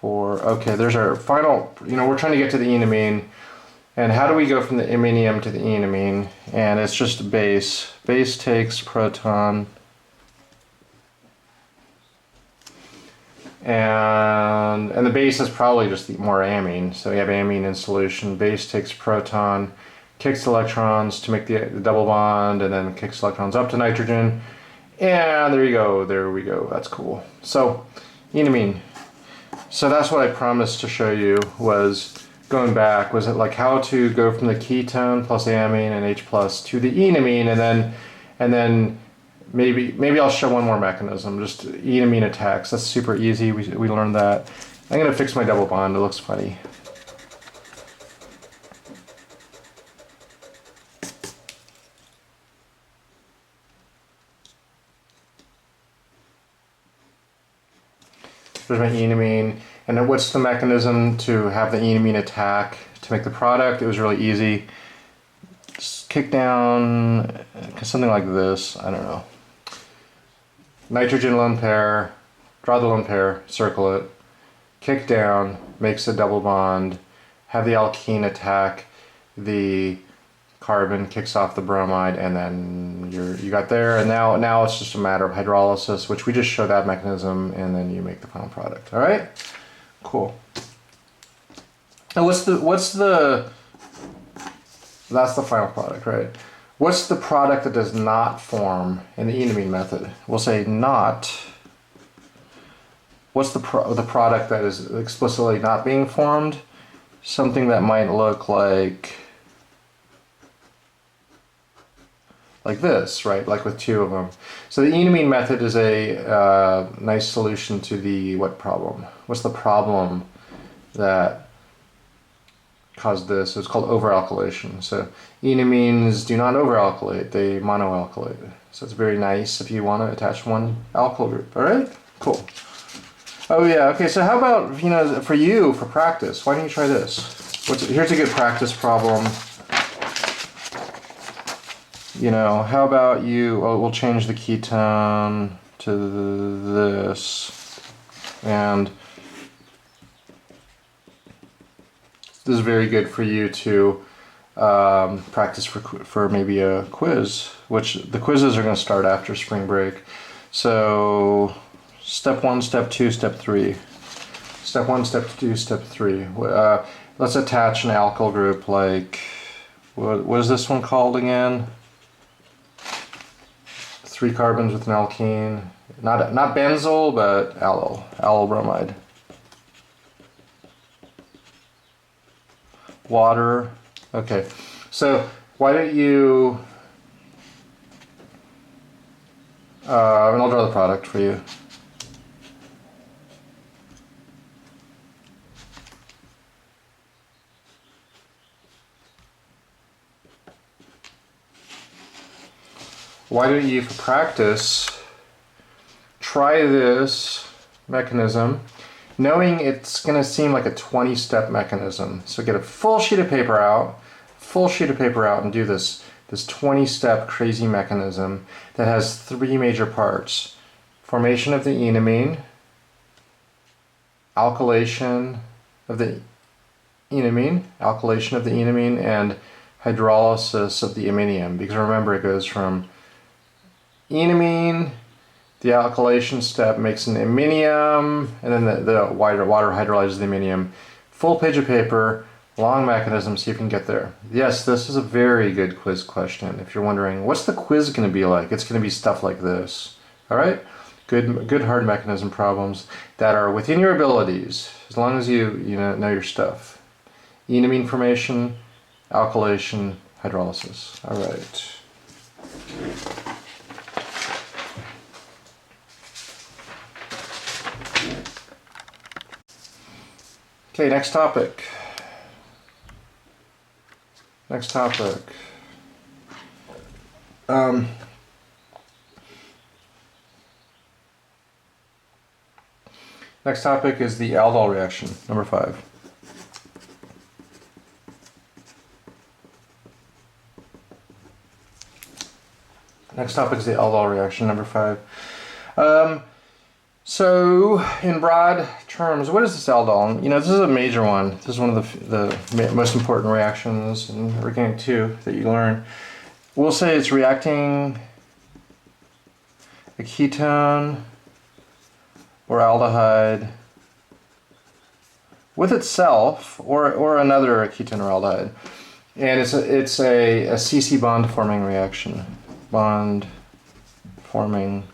A: 4. Okay, there's our final, you know, we're trying to get to the enamine. And how do we go from the iminium to the enamine? And it's just a base. Base takes proton. And the base is probably just more amine. So we have amine in solution. Base takes proton, kicks electrons to make the double bond, and then kicks electrons up to nitrogen. And there you go. There we go. That's cool. So enamine. So that's what I promised to show you, was going back, was it like how to go from the ketone plus amine and H plus to the enamine, and then maybe I'll show one more mechanism, just enamine attacks. That's super easy. We learned that. I'm gonna fix my double bond. It looks funny. There's my enamine. And then what's the mechanism to have the enamine attack to make the product? It was really easy. Just kick down, something like this, I don't know. Nitrogen lone pair, draw the lone pair, circle it, kick down, makes a double bond, have the alkene attack the carbon, kicks off the bromide, and then you got there. And now it's just a matter of hydrolysis, which we just showed that mechanism, and then you make the final product. All right. Cool. And that's the final product, right? What's the product that does not form in the enamine method? We'll say not. What's the product that is explicitly not being formed? Something that might look like this, right? Like with 2 of them. So the enamine method is a nice solution to the what problem? What's the problem that caused this? It's called overalkylation. So enamines do not overalkylate, they monoalkylate. So it's very nice if you want to attach one alkyl group. All right, cool. Oh yeah, okay. So how about, you know, for practice? Why don't you try this? Here's a good practice problem. You know, how about we'll change the ketone to this, and this is very good for you to practice for maybe a quiz, which the quizzes are going to start after spring break. So step 1, step 2, step 3. Step 1, step 2, step 3. Let's attach an alkyl group like, what is this one called again? 3 carbons with an alkene, not benzyl, but Lowell Bromide. Water. Okay, so why don't you? And I'll draw the product for you. Why don't you, for practice, try this mechanism, knowing it's going to seem like a 20-step mechanism. So get a full sheet of paper out, and do this 20-step crazy mechanism that has 3 major parts. Formation of the enamine, alkylation of the enamine, and hydrolysis of the iminium. Because remember, it goes from enamine, the alkylation step makes an iminium, and then the water hydrolyzes the iminium. Full page of paper, long mechanism, see if you can get there. Yes, this is a very good quiz question. If you're wondering, what's the quiz going to be like? It's going to be stuff like this. All right? Good hard mechanism problems that are within your abilities, as long as you know your stuff. Enamine formation, alkylation, hydrolysis. All right. Okay, next topic. Next topic is the aldol reaction, number 5. Next topic is the aldol reaction, number 5. So, in broad terms, what is this aldol? You know, this is a major one. This is one of the most important reactions in organic 2 that you learn. We'll say it's reacting a ketone or aldehyde with itself or another ketone or aldehyde. And it's a CC bond forming reaction. Bond forming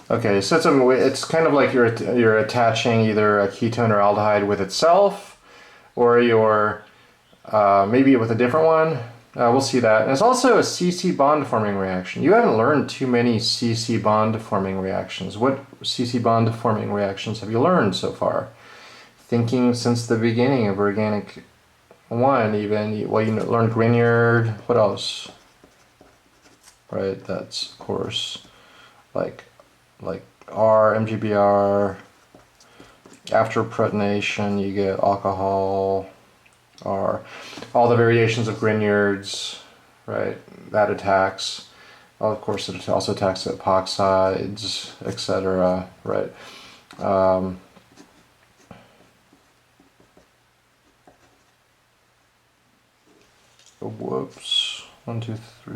A: okay, so it's kind of like you're attaching either a ketone or aldehyde with itself, or you're maybe with a different one. We'll see that. And it's also a CC bond forming reaction. You haven't learned too many CC bond forming reactions. What CC bond forming reactions have you learned so far? Thinking since the beginning of organic 1 even, well, you learned Grignard. What else? Right, that's of course like R, MGBR. After protonation you get alcohol, R. All the variations of Grignard's, right, that attacks. Well, of course it also attacks epoxides, etc., right. Whoops, 1, 2, 3.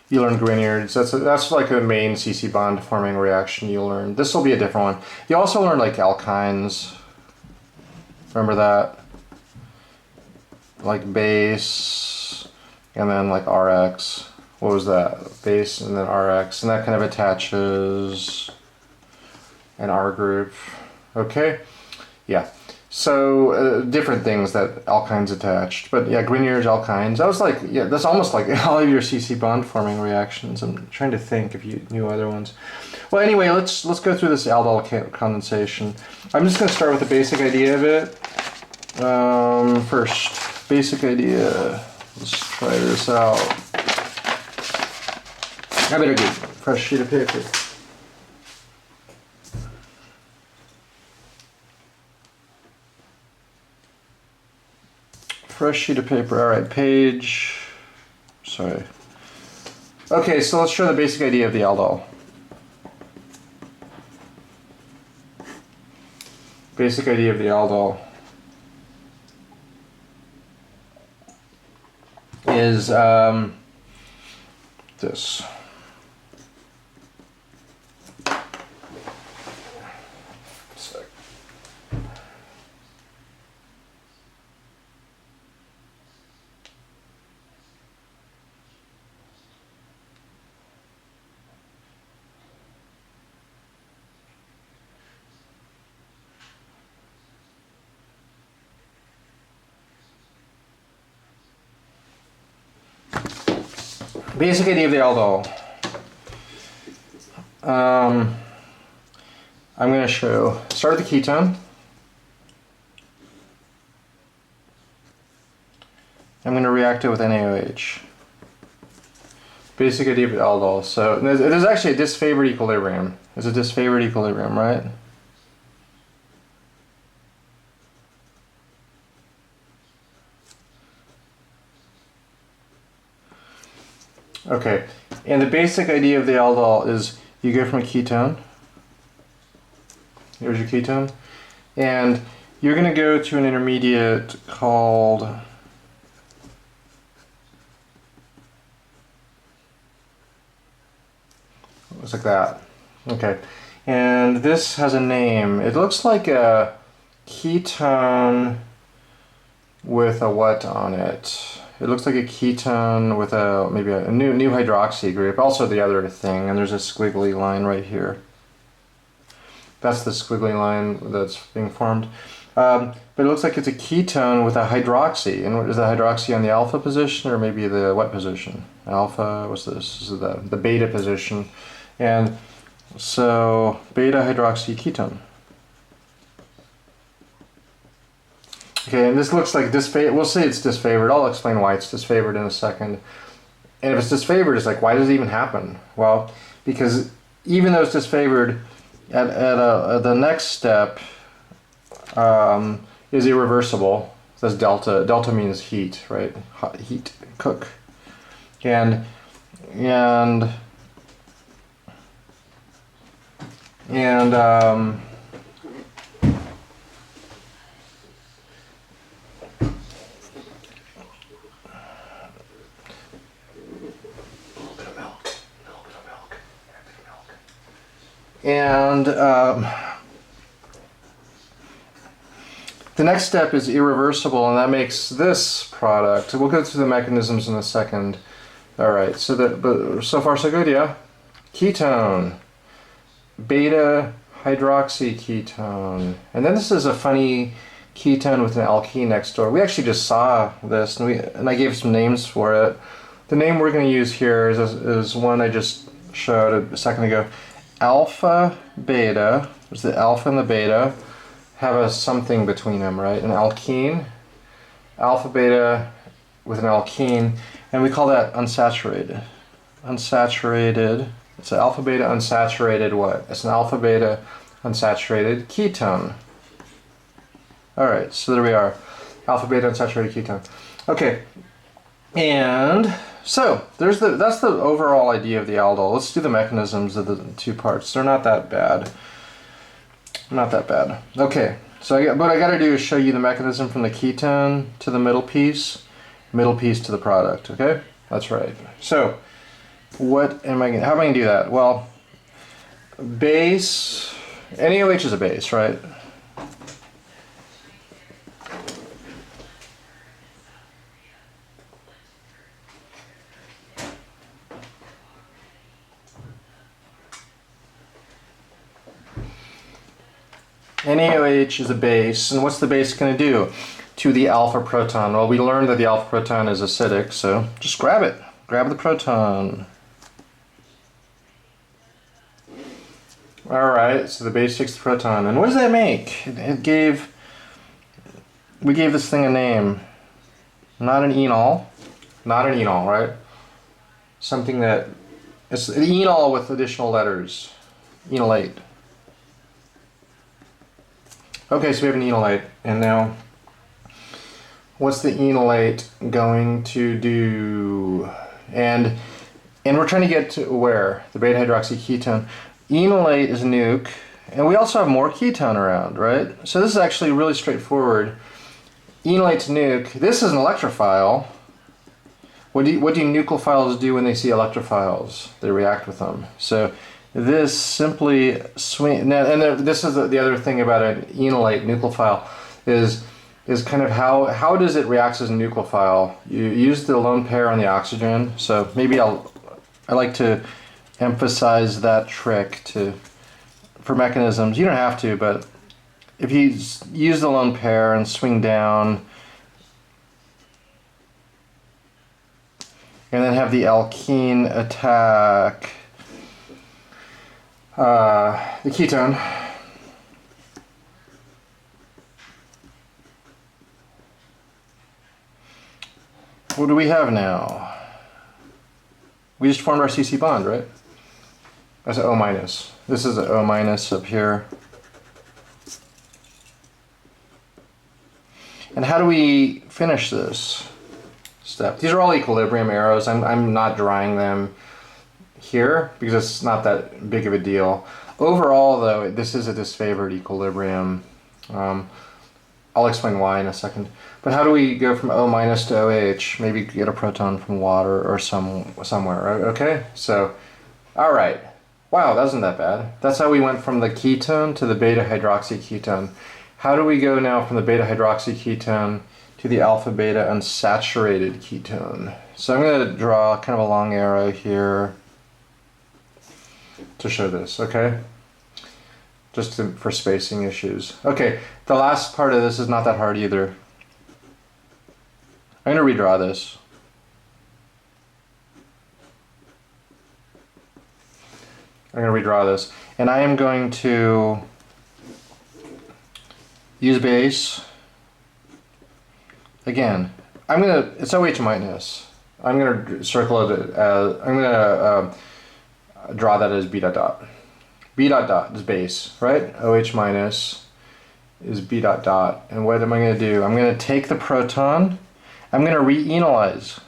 A: You learn Grignard's. That's like a main CC bond forming reaction you learn. This will be a different one. You also learn like alkynes. Remember that? Like base, and then like RX. What was that? Base and then RX, and that kind of attaches an R group. Okay, yeah. So different things that alkynes attached, but yeah, Grignard's alkynes. That was like, yeah, that's almost like all of your CC bond forming reactions. I'm trying to think if you knew other ones. Well, anyway, let's go through this aldol condensation. I'm just going to start with the basic idea of it. First, basic idea. Let's try this out. I better get a fresh sheet of paper. Fresh sheet of paper. All right, page. Sorry. Okay, so let's show the basic idea of the aldol. Basic idea of the aldol is this. Basic idea of the aldol. I'm going to show, start with the ketone. I'm going to react it with NaOH. Basic idea of the aldol. So it is actually a disfavored equilibrium. It's a disfavored equilibrium, right? Okay, and the basic idea of the aldol is you go from a ketone, here's your ketone, and you're going to go to an intermediate called looks like that. Okay, and this has a name. It looks like a ketone with a what on it? It looks like a ketone with maybe a new hydroxy group. Also the other thing, and there's a squiggly line right here. That's the squiggly line that's being formed. But it looks like it's a ketone with a hydroxy. And is the hydroxy on the alpha position or maybe the what position? Alpha, what's this? This is the beta position. And so beta hydroxy ketone. Okay, and this looks like disfavored. We'll say it's disfavored. I'll explain why it's disfavored in a second. And if it's disfavored, it's like, why does it even happen? Well, because even though it's disfavored, at the next step is irreversible. That's delta. Delta means heat, right? Hot heat, cook. And the next step is irreversible, and that makes this product. We'll go through the mechanisms in a second. All right, but so far so good, yeah? Ketone, beta hydroxy ketone. And then this is a funny ketone with an alkene next door. We actually just saw this, and I gave some names for it. The name we're going to use here is one I just showed a second ago. Alpha, beta, there's the alpha and the beta, have a something between them, right? An alkene, alpha, beta with an alkene, and we call that unsaturated. Unsaturated, it's an alpha, beta, unsaturated what? It's an alpha, beta, unsaturated ketone. All right, so there we are. Alpha, beta, unsaturated ketone. Okay, and so that's the overall idea of the aldol. Let's do the mechanisms of the two parts. They're not that bad. Not that bad. Okay, so what I got to do is show you the mechanism from the ketone to the middle piece to the product. Okay, that's right. So what am I? How am I going to do that? Well, base. NaOH is a base, right? NaOH is a base, and what's the base going to do to the alpha proton? Well, we learned that the alpha proton is acidic, so just grab it. Grab the proton. Alright, so the base takes the proton, and what does that make? We gave this thing a name. Not an enol. Not an enol, right? Something that, it's an enol with additional letters. Enolate. Okay, so we have an enolate, and now what's the enolate going to do? And we're trying to get to where? The beta hydroxy ketone. Enolate is nuke, and we also have more ketone around, right? So this is actually really straightforward. Enolate's nuke. This is an electrophile. What do nucleophiles do when they see electrophiles? They react with them. So this simply swing. Now, and this is the other thing about an enolate nucleophile is kind of how does it react as a nucleophile? You use the lone pair on the oxygen. So maybe I like to emphasize that trick for mechanisms. You don't have to, but if you use the lone pair and swing down, and then have the alkene attack the ketone. What do we have now? We just formed our CC bond, right? That's an O minus. This is an O minus up here. And how do we finish this step? These are all equilibrium arrows. I'm not drawing them here because it's not that big of a deal. Overall, though, this is a disfavored equilibrium. I'll explain why in a second. But how do we go from O minus to OH? Maybe get a proton from water or somewhere, right? Okay? So, all right. Wow, that wasn't that bad. That's how we went from the ketone to the beta hydroxy ketone. How do we go now from the beta hydroxy ketone to the alpha beta unsaturated ketone? So I'm going to draw kind of a long arrow here to show this, okay? Just for spacing issues. Okay, the last part of this is not that hard either. I'm going to redraw this. I'm going to redraw this. And I am going to use base again, it's OH minus. I'm gonna circle it as, I'm gonna draw that as B dot dot. B dot dot is base, right? OH minus is B dot dot. And what am I gonna do? I'm gonna take the proton, I'm gonna re-enolize.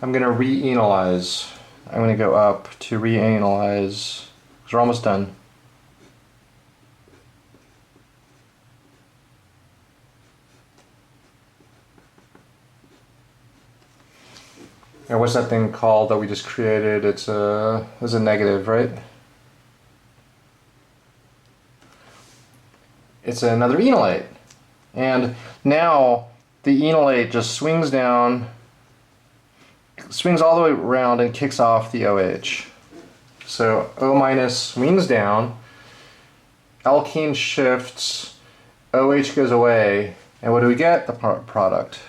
A: I'm gonna re-enolize. I'm gonna go up to re-enolize, because we're almost done. And what's that thing called that we just created? It's a negative, right? It's another enolate. And now the enolate just swings down, swings all the way around and kicks off the OH. So O minus swings down, alkene shifts, OH goes away, and what do we get? The product.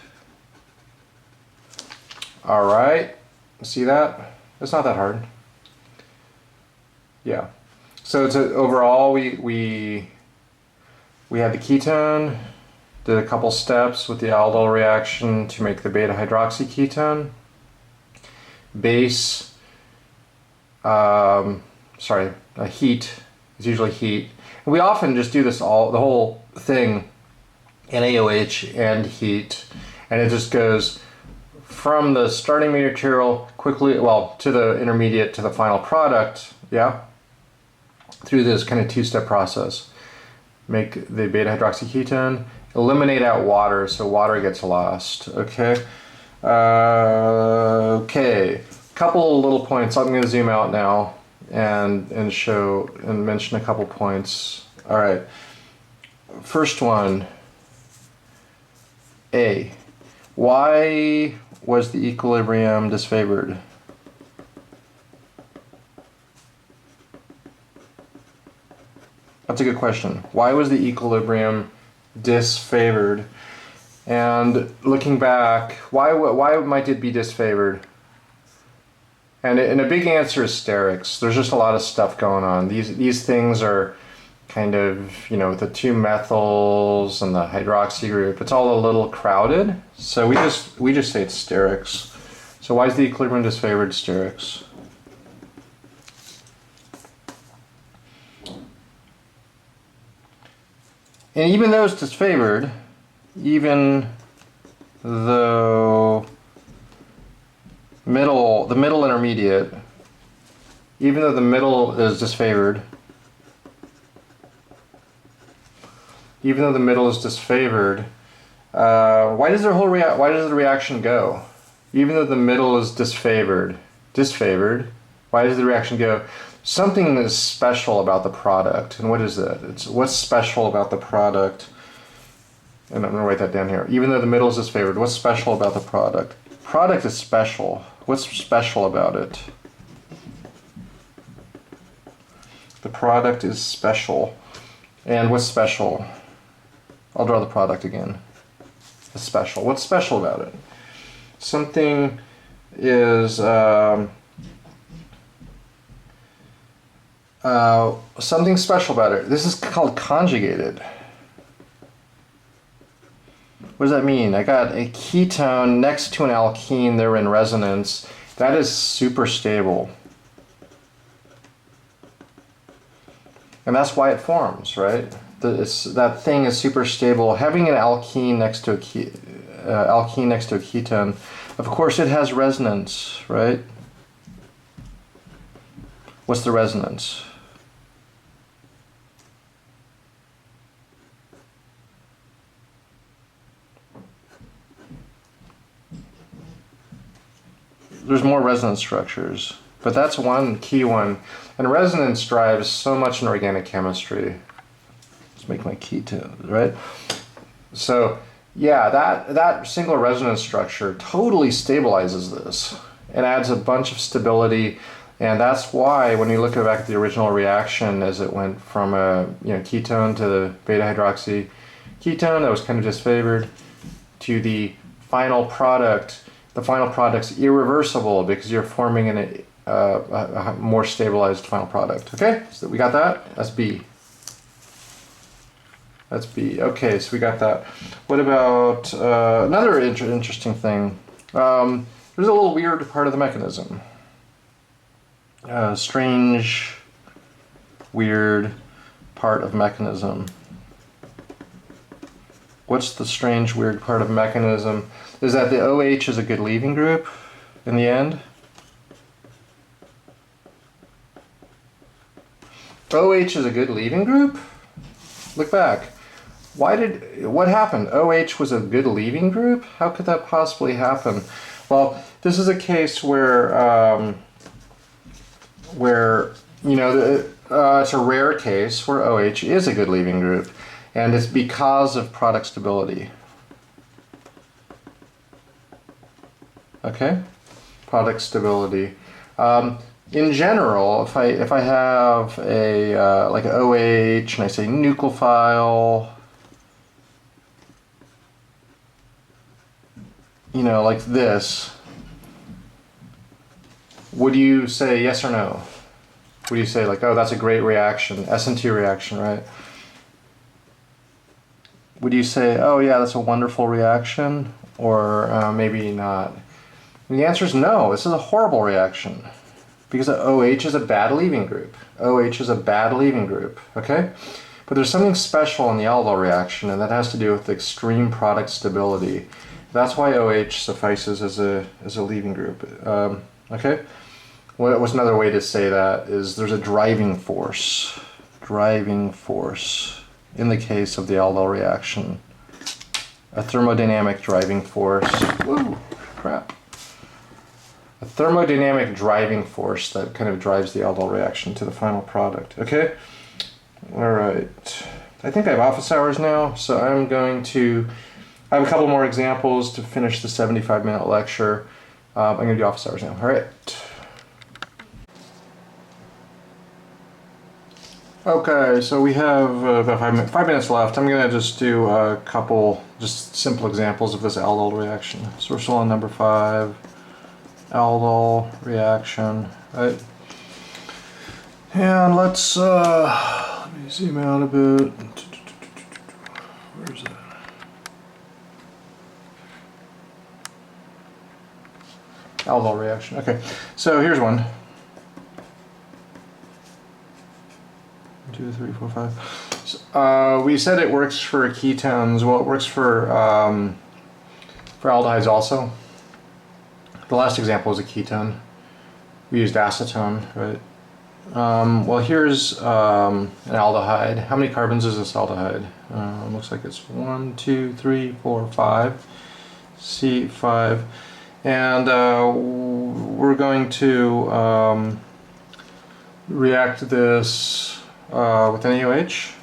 A: All right, see that? It's not that hard. Yeah. So it's overall we had the ketone, did a couple steps with the aldol reaction to make the beta hydroxy ketone. Base, heat is usually heat. And we often just do this the whole thing, NaOH and heat, and it just goes from the starting material quickly, well, to the intermediate to the final product, yeah, through this kind of two-step process. Make the beta hydroxy ketone, eliminate out water, so water gets lost, okay? Okay, couple little points. I'm going to zoom out now and show and mention a couple points. All right, first one, A. Why was the equilibrium disfavored? That's a good question. Why was the equilibrium disfavored? And looking back, why might it be disfavored? And a big answer is sterics. There's just a lot of stuff going on. These things are kind of, you know, the two methyls and the hydroxy group. It's all a little crowded. So we just say it's sterics. So why is the equilibrium disfavored? Sterics. And even though it's disfavored, even though the middle intermediate, even though the middle is disfavored, why does the reaction go? Even though the middle is disfavored, why does the reaction go? Something is special about the product. And what is that? It's what's special about the product. And I'm going to write that down here. Even though the middle is disfavored, what's special about the product? Product is special. What's special about it? The product is special. And what's special? I'll draw the product again. It's special. What's special about it? Something is something special about it. This is called conjugated. What does that mean? I got a ketone next to an alkene. They're in resonance. That is super stable. And that's why it forms, right? That thing is super stable. Having an alkene next to a ketone, of course it has resonance, right? What's the resonance? There's more resonance structures, but that's one key one. And resonance drives so much in organic chemistry. Let's make my ketones, right? So yeah, that single resonance structure totally stabilizes this. It adds a bunch of stability, and that's why when you look back at the original reaction as it went from a ketone to the beta hydroxy ketone that was kind of disfavored to the final product. The final product's irreversible because you're forming a more stabilized final product. Okay, so we got that. That's B. That's B. Okay, so we got that. What about another interesting thing? There's a little weird part of the mechanism. Strange, weird part of mechanism. What's the strange, weird part of mechanism? Is that the OH is a good leaving group in the end? OH is a good leaving group? Look back. What happened? OH was a good leaving group? How could that possibly happen? Well, this is a case where you know, it's a rare case where OH is a good leaving group, and it's because of product stability. Okay, product stability. In general, if I have a like an OH and I say nucleophile, you know, like this, would you say yes or no? Would you say like, oh, that's a great reaction, SN2 reaction, right? Would you say, oh yeah, that's a wonderful reaction, or maybe not? And the answer is no, this is a horrible reaction, because OH is a bad leaving group. OH is a bad leaving group, okay? But there's something special in the aldol reaction, and that has to do with extreme product stability. That's why OH suffices as a leaving group, okay? What's another way to say that is there's a driving force in the case of the aldol reaction. A thermodynamic driving force. Whoa, crap. A thermodynamic driving force that kind of drives the aldol reaction to the final product. Okay? Alright. I think I have office hours now, so I have a couple more examples to finish the 75-minute lecture. I'm going to do office hours now. Alright. Okay, so we have about 5 minutes left. I'm going to just do a couple just simple examples of this aldol reaction. So we're still on number 5, aldol reaction, right? And let's let me zoom out a bit. Where's that? Aldol reaction. Okay, so here's one. 2, 3, 4, 5. So, we said it works for ketones. Well, it works for aldehydes also. The last example was a ketone. We used acetone, right? Well, here's an aldehyde. How many carbons is this aldehyde? Looks like it's 1, 2, 3, 4, 5. C5. And we're going to react this with NaOH,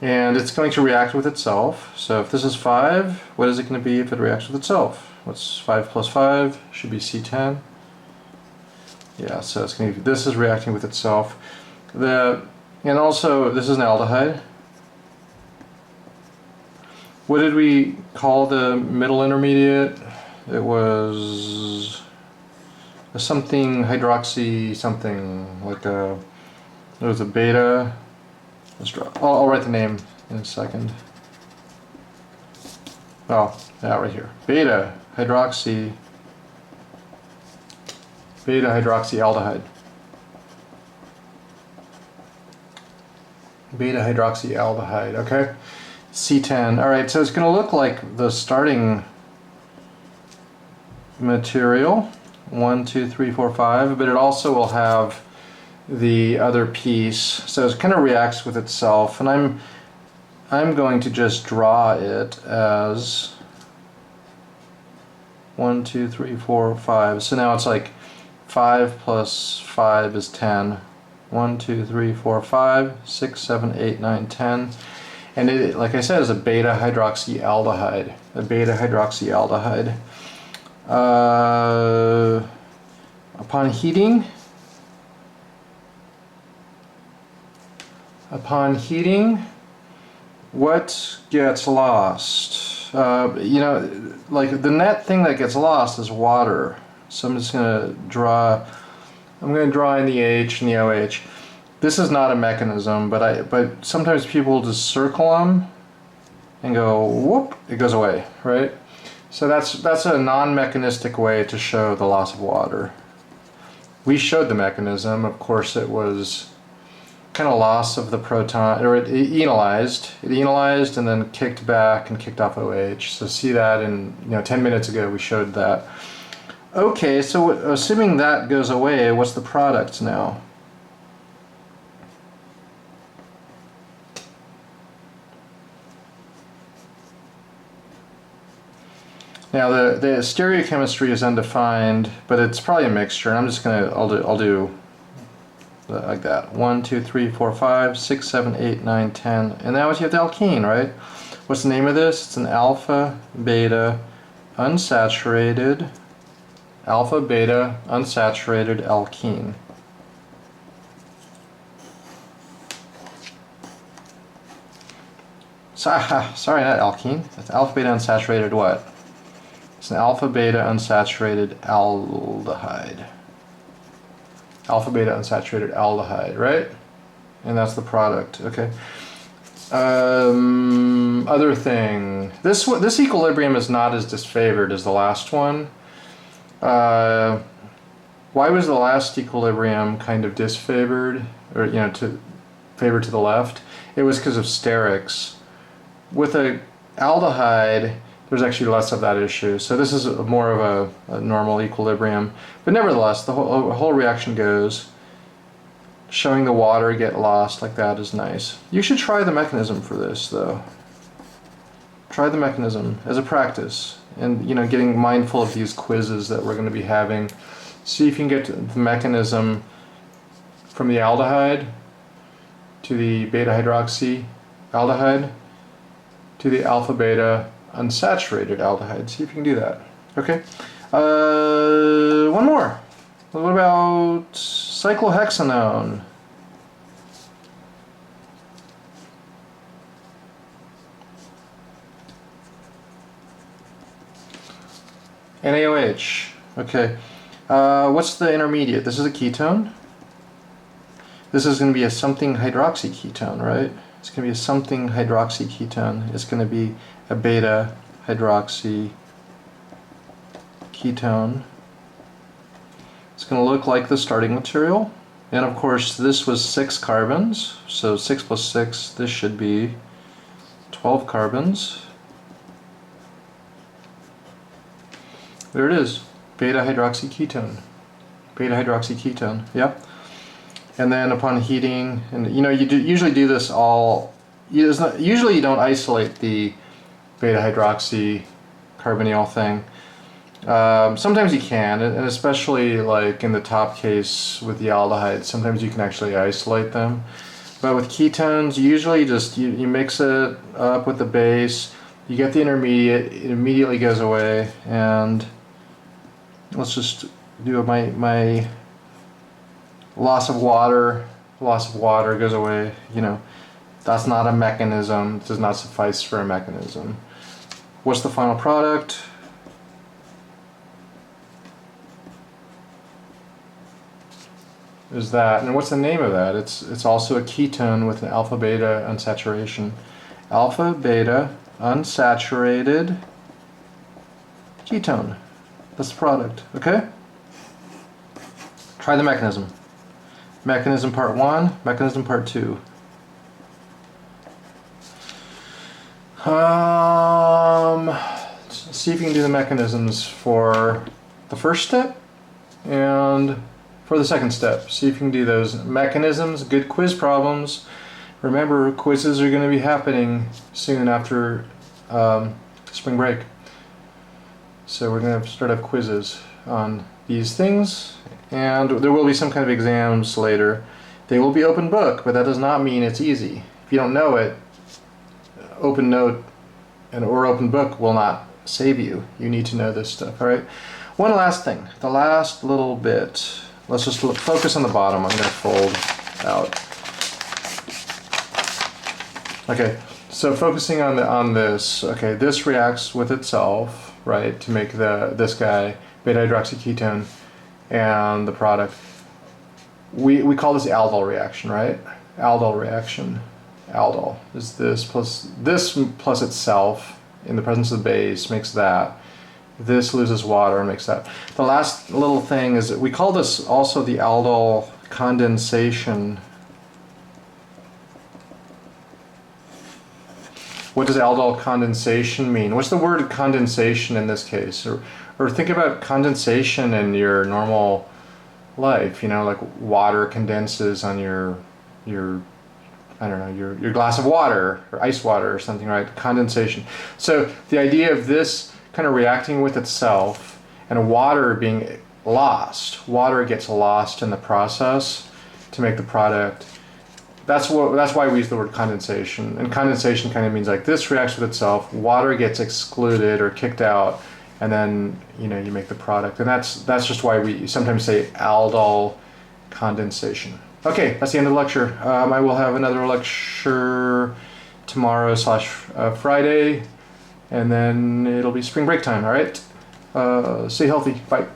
A: and it's going to react with itself. So if this is 5, what is it going to be if it reacts with itself? What's 5 plus 5? Should be C10. Yeah, so it's going to be, this is reacting with itself. And also this is an aldehyde. What did we call the middle intermediate? It was something hydroxy something, like it was a beta. I'll write the name in a second. Oh, yeah, right here. Beta hydroxy aldehyde. Beta hydroxy aldehyde, okay? C10. Alright, so it's going to look like the starting material. 1, 2, 3, 4, 5, but it also will have the other piece, so it kind of reacts with itself, and I'm going to just draw it as 1, 2, 3, 4, 5. So now it's like 5 plus 5 is 10. 1, 2, 3, 4, 5, 6, 7, 8, 9, 10. And it, like I said, is a beta hydroxyaldehyde. A beta hydroxyaldehyde. Upon heating, what gets lost? You know, like the net thing that gets lost is water. So I'm just going to draw in the H and the OH. This is not a mechanism, but sometimes people just circle them and go whoop, it goes away, right? So that's a non-mechanistic way to show the loss of water. We showed the mechanism. Of course, it was kind of loss of the proton, or it enolized. It enolized and then kicked back and kicked off OH. So see that in 10 minutes ago we showed that. Okay, so assuming that goes away, what's the product now? Now the stereochemistry is undefined, but it's probably a mixture. And I'm just gonna I'll do like that. 1, 2, 3, 4, 5, 6, 7, 8, 9, 10, and now you have the alkene, right? What's the name of this? It's an alpha beta unsaturated alkene. Sorry, not alkene. It's alpha beta unsaturated what? It's an alpha beta unsaturated aldehyde. Alpha beta unsaturated aldehyde, right? And that's the product. Okay. Other thing. This equilibrium is not as disfavored as the last one. Why was the last equilibrium kind of disfavored, or favored to the left? It was because of sterics. With a aldehyde, there's actually less of that issue. So this is more of a normal equilibrium. But nevertheless, the whole reaction goes. Showing the water get lost like that is nice. You should try the mechanism for this, though. Try the mechanism as a practice. And, getting mindful of these quizzes that we're going to be having. See if you can get the mechanism from the aldehyde to the beta-hydroxy aldehyde to the alpha-beta unsaturated aldehyde. See if you can do that. Okay. One more. What about cyclohexanone? NaOH. Okay. What's the intermediate? This is a ketone. This is going to be a something hydroxy ketone, right? It's going to be a something hydroxy ketone. It's going to be a beta hydroxy ketone. It's going to look like the starting material. And of course, this was 6 carbons. So 6 plus 6, this should be 12 carbons. There it is. Beta hydroxy ketone. Beta hydroxy ketone. Yep. And then upon heating, and you usually do this all. Usually you don't isolate the beta hydroxy carbonyl thing. Sometimes you can, and especially like in the top case with the aldehydes, sometimes you can actually isolate them. But with ketones, usually you mix it up with the base, you get the intermediate, it immediately goes away, and let's just do my loss of water goes away. That's not a mechanism. It does not suffice for a mechanism. What's the final product? Is that, and what's the name of that? It's also a ketone with an alpha beta unsaturation. Alpha beta unsaturated ketone. That's the product. Okay? Try the mechanism. Mechanism part 1, mechanism part 2. See if you can do the mechanisms for the first step and for the second step. See if you can do those mechanisms, good quiz problems. Remember, quizzes are going to be happening soon after spring break. So we're going to start up quizzes on these things, and there will be some kind of exams later. They will be open book, but that does not mean it's easy. If you don't know it, open note or open book will not save you. You need to know this stuff, all right? One last thing, the last little bit. Let's just focus on the bottom. I'm going to fold out. Okay, so focusing on this. Okay, this reacts with itself, right, to make this guy beta hydroxy ketone and the product. we call this the Aldol reaction, right? Aldol reaction. Aldol is this plus itself in the presence of the base makes that. This loses water and makes that. The last little thing is that we call this also the Aldol condensation. What does aldol condensation mean? What's the word condensation in this case? Or think about condensation in your normal life, you know, like water condenses on your I don't know, your glass of water or ice water or something, right? Condensation. So the idea of this kind of reacting with itself and water being lost, water gets lost in the process to make the product. That's why we use the word condensation. And condensation kind of means like this reacts with itself, water gets excluded or kicked out, and then you make the product. And that's just why we sometimes say aldol condensation. Okay, that's the end of the lecture. I will have another lecture tomorrow / Friday, and then it'll be spring break time. All right. Stay healthy. Bye.